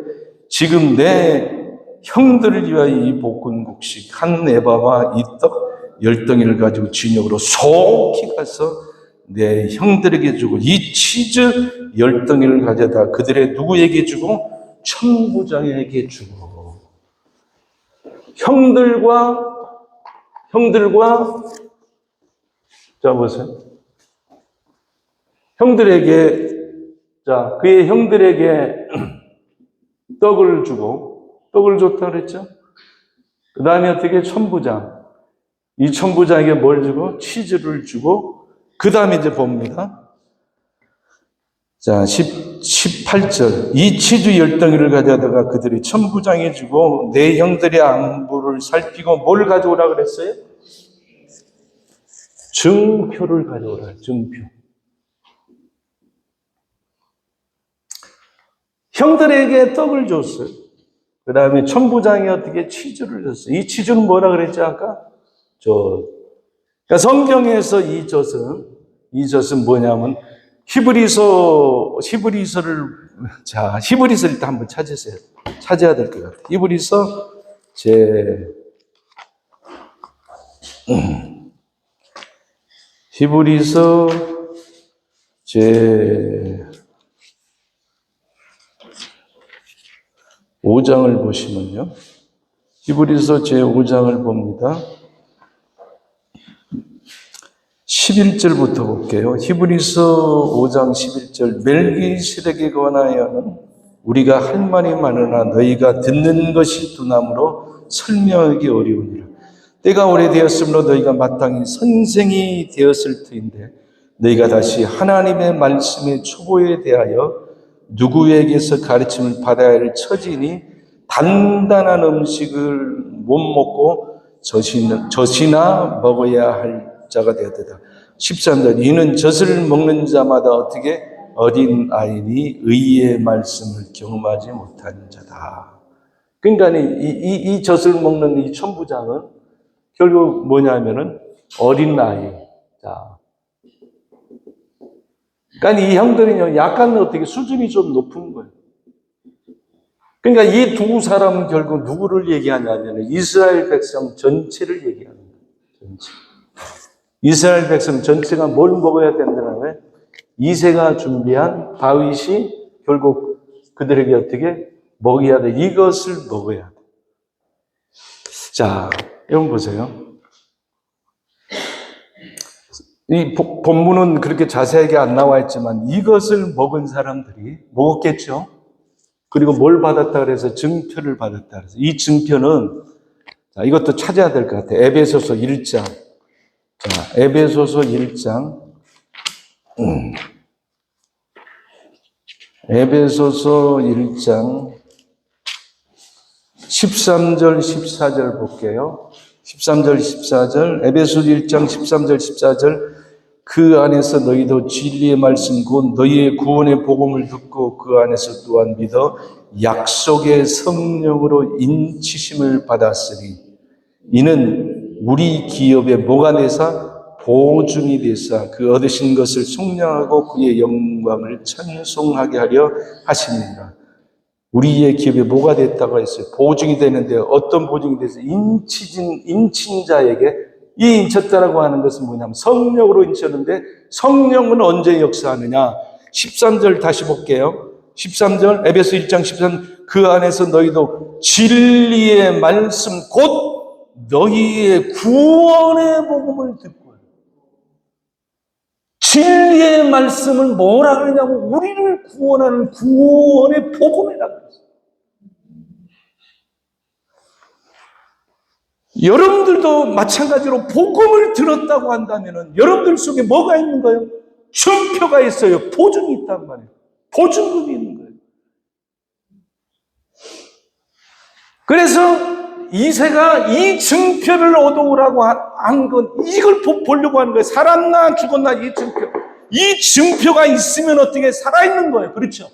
지금 내 형들을 위하여 이 볶은 곡식 한 에바와 이 떡 10덩이를 가지고 진영으로 속히 가서 내 형들에게 주고 이 치즈 10덩이를 가져다 그들의 누구에게 주고 천부장에게 주고. 형들과 자 보세요. 형들에게 그의 형들에게 떡을 줬다 그랬죠. 그 다음에 어떻게 천부장. 이 천부장에게 뭘 주고? 치즈를 주고, 그 다음에 이제 봅니다. 자, 18절. 이 치즈 10덩이를 가져다가 그들이 천부장에 주고, 내 형들의 안부를 살피고, 뭘 가져오라 그랬어요? 증표를 가져오라, 증표. 형들에게 떡을 줬어요. 그 다음에 천부장이 어떻게 치즈를 줬어요. 이 치즈는 뭐라 그랬지 아까? 그러니까 성경에서 이 젖은 뭐냐면 히브리서를 자, 히브리서 일단 한번 찾으세요. 찾아야 될 것 같아요. 히브리서 히브리서 제 5장을 보시면요. 히브리서 제 5장을 봅니다. 11절부터 볼게요. 히브리서 5장 11절. 멜기세덱에 관하여는 우리가 할 말이 많으나 너희가 듣는 것이 두나무로 설명하기 어려우니라. 때가 오래되었으므로 너희가 마땅히 선생이 되었을 터인데 너희가 다시 하나님의 말씀의 초보에 대하여 누구에게서 가르침을 받아야 할 처지니 단단한 음식을 못 먹고 젖이나 먹어야 할 자가 되었다. 13절. 이는 젖을 먹는 자마다 어떻게 어린 아이니 의의 말씀을 경험하지 못한 자다. 그러니까 이 젖을 먹는 이 천부장은 결국 뭐냐면은 어린 아이. 자, 그러니까 이 형들은요, 약간 어떻게 수준이 좀 높은 거예요. 그러니까 이 두 사람은 결국 누구를 얘기하냐면 이스라엘 백성 전체를 얘기하는 거예요. 전체. 이스라엘 백성 전체가 뭘 먹어야 된다는 이새가 준비한 다윗이 결국 그들에게 어떻게 먹여야 돼. 이것을 먹어야 돼. 자, 여러분 보세요. 이 본문은 그렇게 자세하게 안 나와 있지만 이것을 먹은 사람들이 먹었겠죠. 그리고 뭘 받았다 그래서 증표를 받았다 그래서 이 증표는 자, 이것도 찾아야 될 것 같아요. 에베소서 1장. 자, 에베소서 1장. 에베소서 1장 13절 14절 볼게요. 13절 14절 에베소서 1장 13절 14절 그 안에서 너희도 진리의 말씀 곧 너희의 구원의 복음을 듣고 그 안에서 또한 믿어 약속의 성령으로 인치심을 받았으니 이는 우리 기업의 뭐가 되사 보증이 되사 그 얻으신 것을 속량하고 그의 영광을 찬송하게 하려 하십니다. 우리의 기업에 뭐가 됐다고 했어요? 보증이 되는데 어떤 보증이 돼서 인친 자에게 이 인쳤다라고 하는 것은 뭐냐면 성령으로 인쳤는데 성령은 언제 역사하느냐? 13절 다시 볼게요. 13절 에베소 1장 13절 그 안에서 너희도 진리의 말씀 곧 너희의 구원의 복음을 듣고 진리의 말씀을 뭐라 그러냐고 우리를 구원하는 구원의 복음이라고 했어요. 여러분들도 마찬가지로 복음을 들었다고 한다면 여러분들 속에 뭐가 있는 거예요? 증표가 있어요. 보증이 있단 말이에요. 보증금이 있는 거예요. 그래서 이새가 이 증표를 얻어오라고 한 건 이걸 보려고 하는 거예요. 살았나 죽었나 이 증표. 이 증표가 있으면 어떻게 살아있는 거예요. 그렇죠?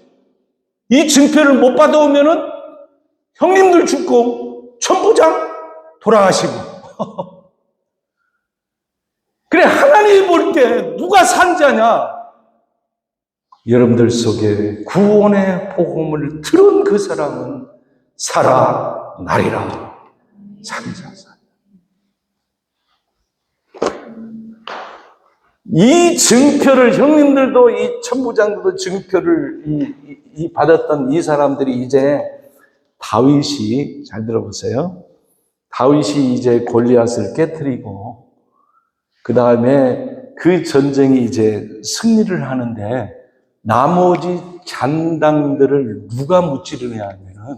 이 증표를 못 받아오면은 형님들 죽고 천부장 돌아가시고. 그래 하나님이 볼 때 누가 산자냐? 여러분들 속에 구원의 복음을 들은 그 사람은 살아나리라. 산자. 이 증표를 형님들도 이 천부장들도 증표를 받았던 이 사람들이 이제 다윗이 잘 들어보세요. 다윗이 이제 골리앗을 깨트리고 그 다음에 그 전쟁이 이제 승리를 하는데 나머지 잔당들을 누가 무찌르냐 하면은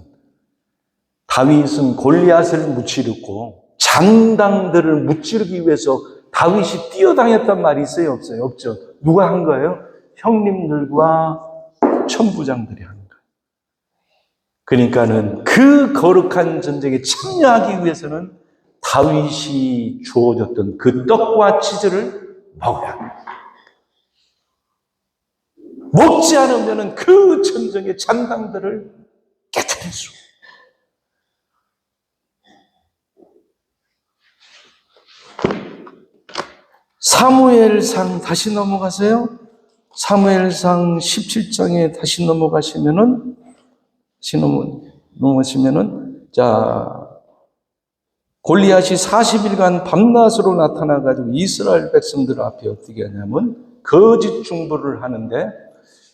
다윗은 골리앗을 무찌르고 잔당들을 무찌르기 위해서 다윗이 뛰어다녔단 말이 있어요? 없어요? 없죠. 누가 한 거예요? 형님들과 천부장들이 한 거예요. 그러니까는 그 거룩한 전쟁에 참여하기 위해서는 다윗이 주어졌던 그 떡과 치즈를 먹어야 돼요. 먹지 않으면 그 전쟁의 잔당들을 깨뜨릴 수 없어요. 사무엘상 다시 넘어가세요. 사무엘상 17장에 다시 넘어가시면은, 자, 골리앗이 40일간 밤낮으로 나타나가지고 이스라엘 백성들 앞에 어떻게 하냐면, 거짓 중보를 하는데,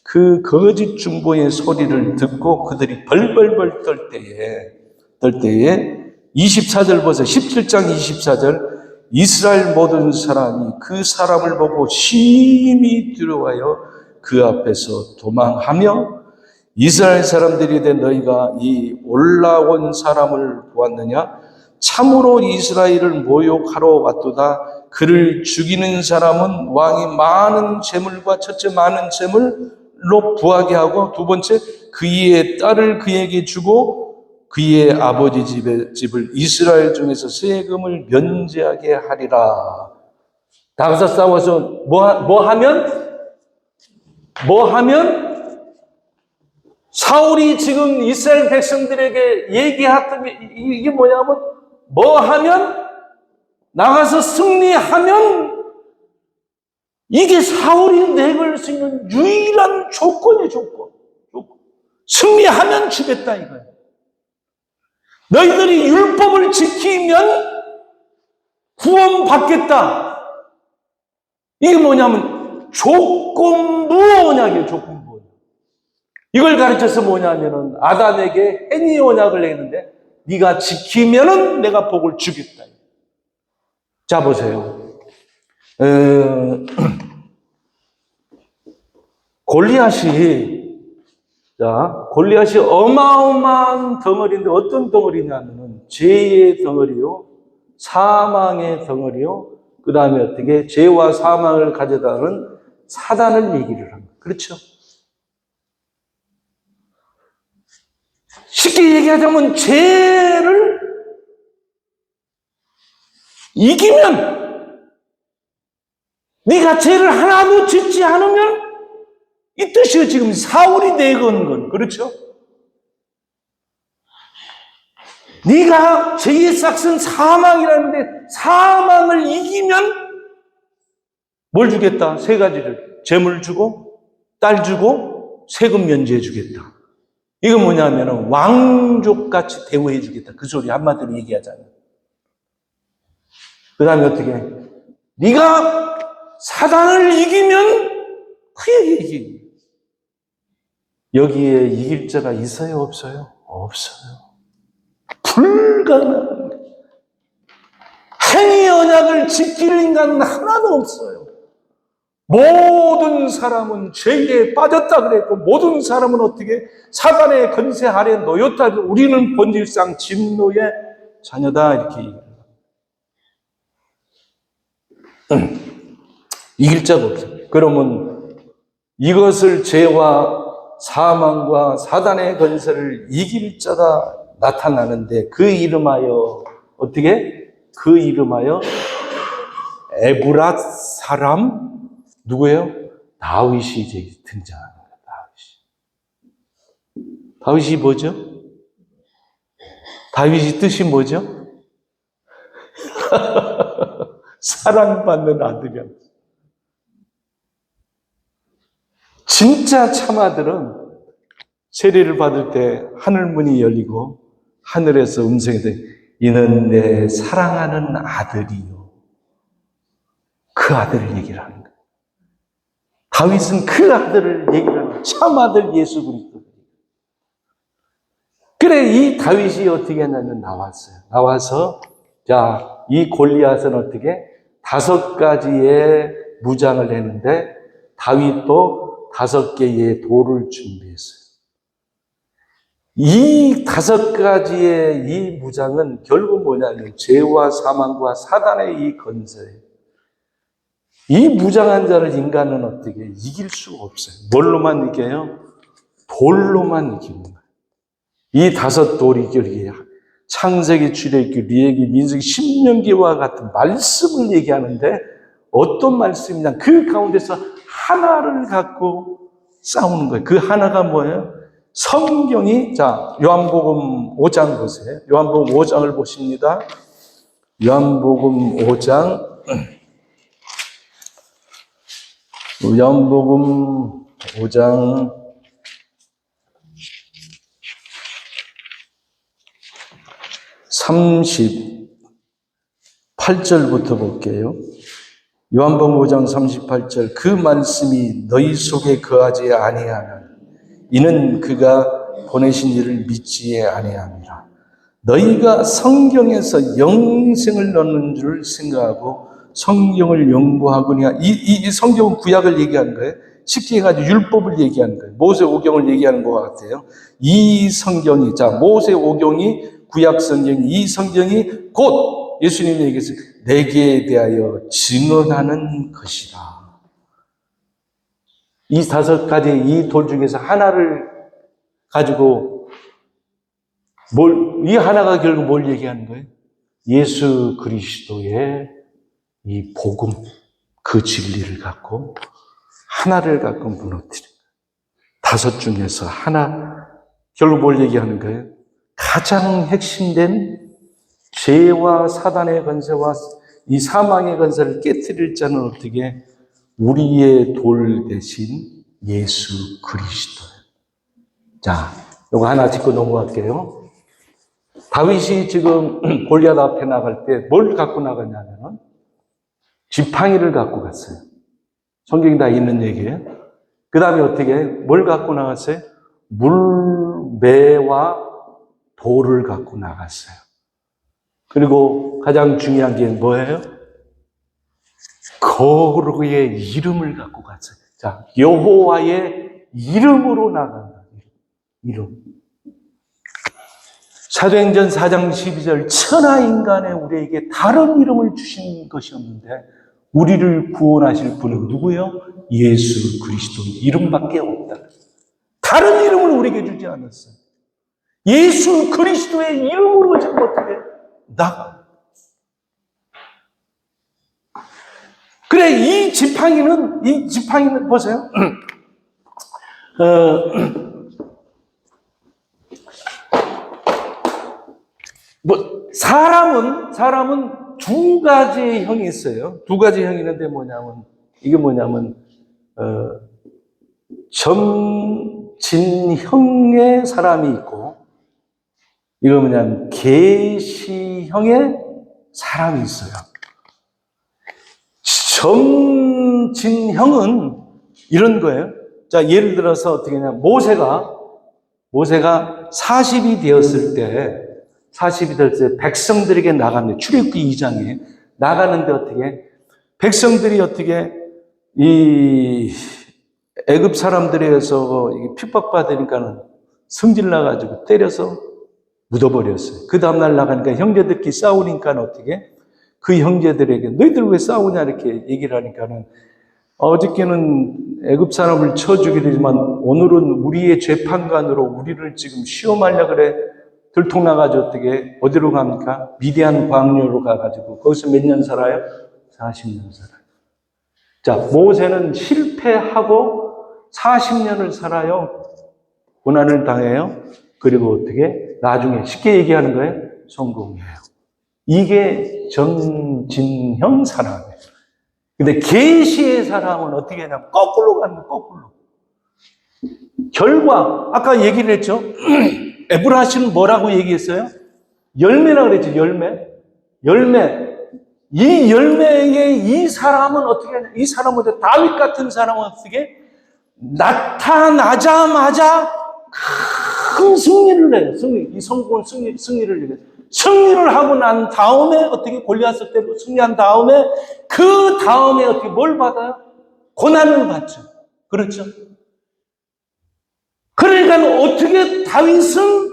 그 거짓 중보의 소리를 듣고 그들이 벌벌벌 떨 때에 24절 보세요. 17장 24절. 이스라엘 모든 사람이 그 사람을 보고 심히 두려워하여 그 앞에서 도망하며, 이스라엘 사람들이 된 너희가 이 올라온 사람을 보았느냐? 참으로 이스라엘을 모욕하러 왔도다. 그를 죽이는 사람은 왕이 많은 재물과 첫째 많은 재물로 부하게 하고, 두 번째 그의 딸을 그에게 주고 그의 아버지 집을 이스라엘 중에서 세금을 면제하게 하리라. 나가서 싸워서 뭐 하면 사울이 지금 이스라엘 백성들에게 얘기했던 게 이게 뭐냐면, 뭐 하면 나가서 승리하면 이게 사울이 내걸 수 있는 유일한 조건이에요. 조건. 승리하면 주겠다 이거예요. 너희들이 율법을 지키면 구원받겠다. 이게 뭐냐면 조건부 언약이에요. 조건부 언약. 이걸 가르쳐서 뭐냐면은 아담에게 행위 언약을 했는데, 네가 지키면은 내가 복을 주겠다. 자, 보세요. 골리앗이 어마어마한 덩어리인데, 어떤 덩어리냐면은 죄의 덩어리요, 사망의 덩어리요, 그 다음에 어떻게 죄와 사망을 가져다는 사단을 얘기를 합니다. 그렇죠? 쉽게 얘기하자면 죄를 이기면, 네가 죄를 하나도 짓지 않으면, 이 뜻이에요. 지금 사울이 내건 건. 그렇죠? 네가 죄의 싹은 사망이라는데, 사망을 이기면 뭘 주겠다? 세 가지를. 재물 주고, 딸 주고, 세금 면제해 주겠다. 이건 뭐냐면 왕족같이 대우해 주겠다. 그 소리 한마디로 얘기하잖아요. 그 다음에 어떻게 해? 네가 사단을 이기면 그 얘기. 여기에 이길 자가 있어요? 없어요? 없어요. 불가능한. 행위 언약을 지킬 인간은 하나도 없어요. 모든 사람은 죄에 빠졌다 그랬고, 모든 사람은 어떻게 사단의 권세 아래 놓였다. 우리는 본질상 진노의 자녀다 이렇게 얘기합니다. 이길 자가 없어요. 그러면 이것을 죄와 사망과 사단의 권세를 이길 자가 나타나는데, 그 이름하여 어떻게? 그 이름하여 에브랏 사람 누구예요? 다윗이 이제 등장하는 거예요. 다윗이 뭐죠? 다윗이 뜻이 뭐죠? 사랑받는 아들이야. 진짜 참 아들은 세례를 받을 때 하늘 문이 열리고 하늘에서 음성이 돼, 이는 내 사랑하는 아들이요. 그 아들을 얘기를 하는 거예요. 다윗은 그 아들을 얘기를 하는 거예요. 참 아들 예수 그리스도. 그래, 이 다윗이 어떻게 했냐면 나와서 자, 이 골리앗은 어떻게 5가지의 무장을 했는데, 다윗도 5개의 돌을 준비했어요. 이 5가지의 이 무장은 결국 뭐냐면 죄와 사망과 사단의 이 권세, 이 무장한 자를 인간은 어떻게 이길 수가 없어요. 뭘로만 이겨요? 돌로만 이기는 거예요. 이 5 돌이 결국에 창세기, 출애굽기, 리위기, 민수기, 신명기와 같은 말씀을 얘기하는데, 어떤 말씀이냐? 그 가운데서 하나를 갖고 싸우는 거예요. 그 하나가 뭐예요? 성경이, 자, 요한복음 5장 보세요. 요한복음 5장을 보십니다. 요한복음 5장. 요한복음 5장 38절부터 볼게요. 요한복음 5장 38절. 그 말씀이 너희 속에 거하지 아니하면 이는 그가 보내신 이를 믿지 아니함이라. 너희가 성경에서 영생을 얻는 줄 생각하고 성경을 연구하거니와 이 성경은 구약을 얘기하는 거예요. 쉽게 해가지고 율법을 얘기하는 거예요. 모세오경을 얘기하는 것 같아요. 이 성경이, 모세오경이 구약 성경이, 이 성경이 곧 예수님이 얘기했어요. 내게 대하여 증언하는 것이다. 이 5가지 이 돌 중에서 하나를 가지고 이 하나가 결국 뭘 얘기하는 거예요? 예수 그리스도의 이 복음, 그 진리를 갖고 하나를 갖고 무너뜨리는 거예요. 5 중에서 하나, 결국 뭘 얘기하는 거예요? 가장 핵심된 죄와 사단의 권세와 이 사망의 권세를 깨뜨릴 자는 어떻게? 우리의 돌 대신 예수 그리스도예요. 자, 이거 하나 짚고 넘어갈게요. 다윗이 지금 골리앗 앞에 나갈 때 뭘 갖고 나갔냐면은 지팡이를 갖고 갔어요. 성경이 다 있는 얘기예요. 그 다음에 어떻게 뭘 갖고 나갔어요? 물매와 돌을 갖고 나갔어요. 그리고 가장 중요한 게 뭐예요? 거룩의 이름을 갖고 갔어요. 자, 여호와의 이름으로 나간다. 이름. 사도행전 4장 12절 천하인간에 우리에게 다른 이름을 주신 것이 없는데 우리를 구원하실 분은 누구요? 예수 그리스도 이름밖에 없다. 다른 이름을 우리에게 주지 않았어요. 예수 그리스도의 이름으로 지금 어떻게 나가. 그래, 이 지팡이는 보세요. 사람은 2가지의 형이 있어요. 2가지 형이 있는데 이게 뭐냐면, 점진형의 사람이 있고, 이거 뭐냐면, 계시형의 사람이 있어요. 점진형은 이런 거예요. 자, 예를 들어서 어떻게 하냐면, 모세가 40이 되었을 때, 백성들에게 나갑니다. 출애굽기 2장에 나가는데 어떻게 백성들이 어떻게 이 애굽 사람들에 의해서 핍박받으니까는 성질 나가지고 때려서 묻어버렸어요. 그 다음날 나가니까 형제들끼리 싸우니까 어떻게 그 형제들에게 너희들 왜 싸우냐 이렇게 얘기를 하니까는 어저께는 애굽 사람을 쳐 죽이려 지만 오늘은 우리의 재판관으로 우리를 지금 시험하려 그래. 들통나가지고 어떻게 어디로 갑니까? 미디안 광야로 가가지고 거기서 몇 년 살아요? 40년 살아요. 자, 모세는 실패하고 40년을 살아요. 고난을 당해요. 그리고 어떻게 나중에 쉽게 얘기하는 거예요? 성공해요. 이게 점진형 사람이에요. 근데 계시의 사람은 어떻게 하냐면 거꾸로 가는 거예요. 거꾸로. 결과 아까 얘기를 했죠. 에브라시는 뭐라고 얘기했어요? 열매라고 그랬죠. 열매. 이 열매의 이 사람은 어떻게 하냐? 이 사람은 다윗 같은 사람은 어떻게 나타나자마자 큰 승리를 해요. 이 성공은 승리를 해요. 승리를 하고 난 다음에 어떻게 골리앗을 때리고 승리한 다음에 그 다음에 어떻게 뭘 받아요? 고난을 받죠. 그렇죠? 그러니까 어떻게 다윗은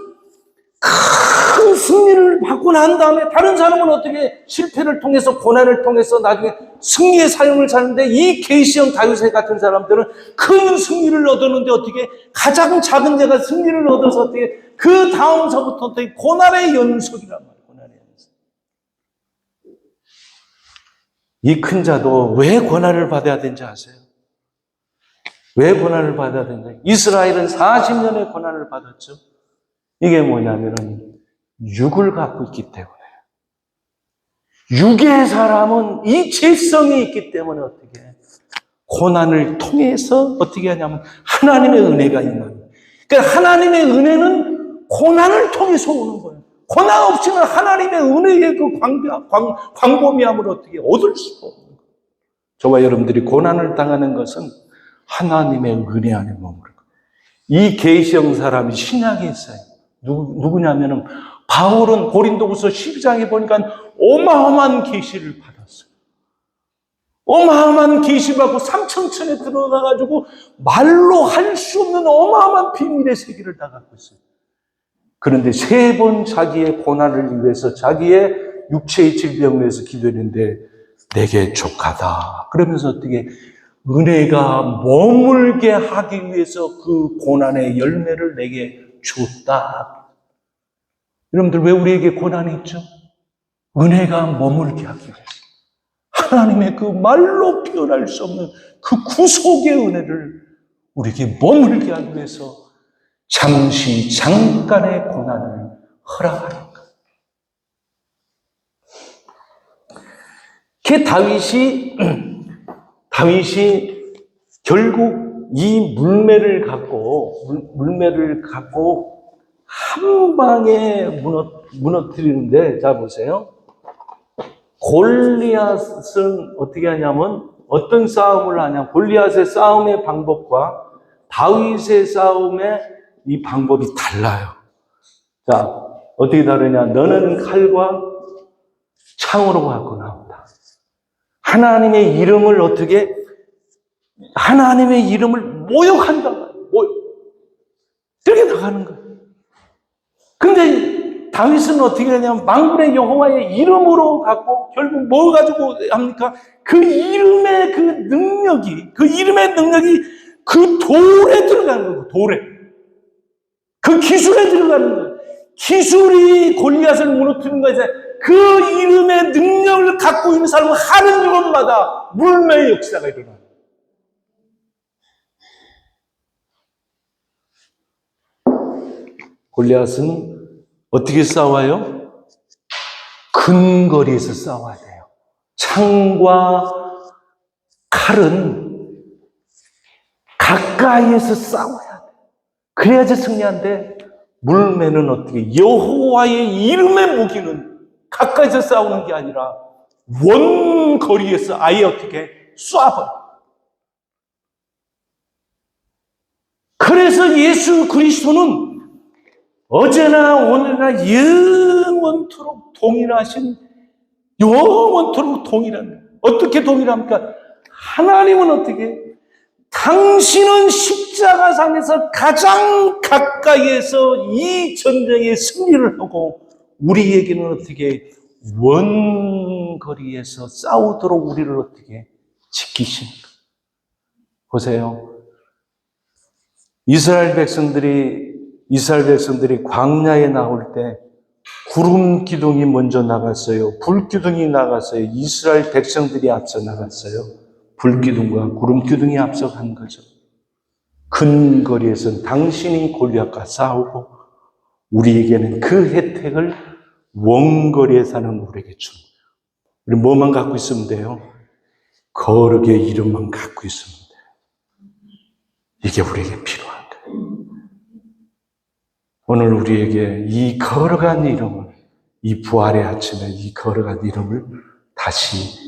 큰 승리를 받고 난 다음에 다른 사람은 어떻게 실패를 통해서 고난을 통해서 나중에 승리의 삶을 사는데 이 계시형 다윗 같은 사람들은 큰 승리를 얻었는데 어떻게 가장 작은 자가 승리를 얻어서 어떻게 그 다음서부터 어떻게 고난의 연속이란 말이에요. 고난의 연속. 이 큰 자도 왜 고난을 받아야 되는지 아세요? 왜 고난을 받아야 되는지. 이스라엘은 40년의 고난을 받았죠. 이게 뭐냐면은 육을 갖고 있기 때문에. 육의 사람은 이 죄성이 있기 때문에 어떻게 고난을 통해서 어떻게 하냐면 하나님의 은혜가 임하는. 그러니까 하나님의 은혜는 고난을 통해서 오는 거예요. 고난 없이는 하나님의 은혜의 그 광범위함을 어떻게 얻을 수가 없는 거예요. 저와 여러분들이 고난을 당하는 것은 하나님의 은혜 안에 머무르는 거예요. 이 계시형 사람이 신약에 있어요. 누구냐면은 바울은 고린도후서 12장에 보니까 어마어마한 계시를 받았어요. 어마어마한 계시 받고 삼천천에 들어가가지고 말로 할 수 없는 어마어마한 비밀의 세계를 다 갖고 있어요. 그런데 3번 자기의 고난을 위해서 자기의 육체의 질병을 위해서 기도했는데 내게 족하다. 그러면서 어떻게 은혜가 머물게 하기 위해서 그 고난의 열매를 내게 줬다. 여러분들 왜 우리에게 고난이 있죠? 은혜가 머물게 하기 위해서. 하나님의 그 말로 표현할 수 없는 그 구속의 은혜를 우리에게 머물게 하기 위해서 잠깐의 고난을 허락하는 것. 다윗이 결국 이 물매를 갖고 한 방에 무너뜨리는데, 자 보세요. 골리앗은 어떻게 하냐면 어떤 싸움을 하냐? 골리앗의 싸움의 방법과 다윗의 싸움의 이 방법이 달라요. 자, 어떻게 다르냐? 너는 칼과 창으로 갖고 나온다. 하나님의 이름을 모욕한다. 이렇게 나가는 거예요. 근데 다윗은 어떻게 하냐면 만군의 여호와의 이름으로 갖고 결국 뭐 가지고 합니까? 그 이름의 능력이 그 돌에 들어가는 거예요. 돌에. 그 기술에 들어가는 거예요. 기술이 골리앗을 무너뜨리는 거예요. 그 이름의 능력을 갖고 있는 사람은 하는 곳마다 물매의 역사가 일어나요. 골리앗은 어떻게 싸워요? 근거리에서 싸워야 돼요. 창과 칼은 가까이에서 싸워야 돼요. 그래야지 승리한데, 물매는 어떻게? 여호와의 이름의 무기는 가까이서 싸우는 게 아니라 원거리에서 아예 어떻게 쏴버려. 그래서 예수 그리스도는 어제나 오늘나 영원토록 동일한. 어떻게 동일합니까? 하나님은 어떻게? 당신은 십자가상에서 가장 가까이에서 이 전쟁의 승리를 하고 우리에게는 어떻게 원거리에서 싸우도록 우리를 어떻게 지키십니까? 보세요. 이스라엘 백성들이 광야에 나올 때 구름 기둥이 먼저 나갔어요. 불 기둥이 나갔어요. 이스라엘 백성들이 앞서 나갔어요. 불 기둥과 구름 기둥이 앞서간 거죠. 근거리에서는 당신이 골리앗과 싸우고 우리에게는 그 혜택을 원거리에 사는 우리에게 준 거예요. 우리 뭐만 갖고 있으면 돼요? 거룩의 이름만 갖고 있으면 돼요. 이게 우리에게 필요한 거예요. 오늘 우리에게 이 거룩한 이름을, 이 부활의 아침에 이 거룩한 이름을 다시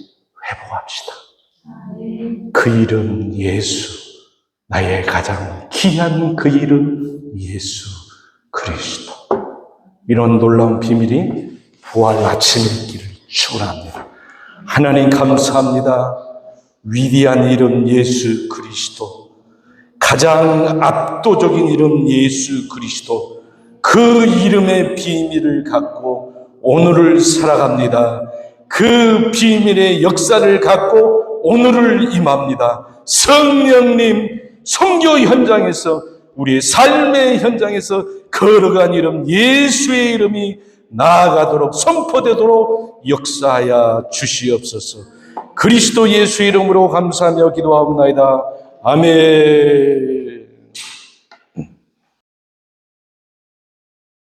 회복합시다. 그 이름 예수, 나의 가장 귀한 그 이름 예수 그리스도. 이런 놀라운 비밀이 부활 아침에 있기를 축원합니다. 하나님 감사합니다. 위대한 이름 예수 그리스도, 가장 압도적인 이름 예수 그리스도, 그 이름의 비밀을 갖고 오늘을 살아갑니다. 그 비밀의 역사를 갖고 오늘을 임합니다. 성령님, 선교 현장에서, 우리의 삶의 현장에서 거룩한 이름 예수의 이름이 나아가도록, 선포되도록 역사하여 주시옵소서. 그리스도 예수 이름으로 감사하며 기도하옵나이다. 아멘.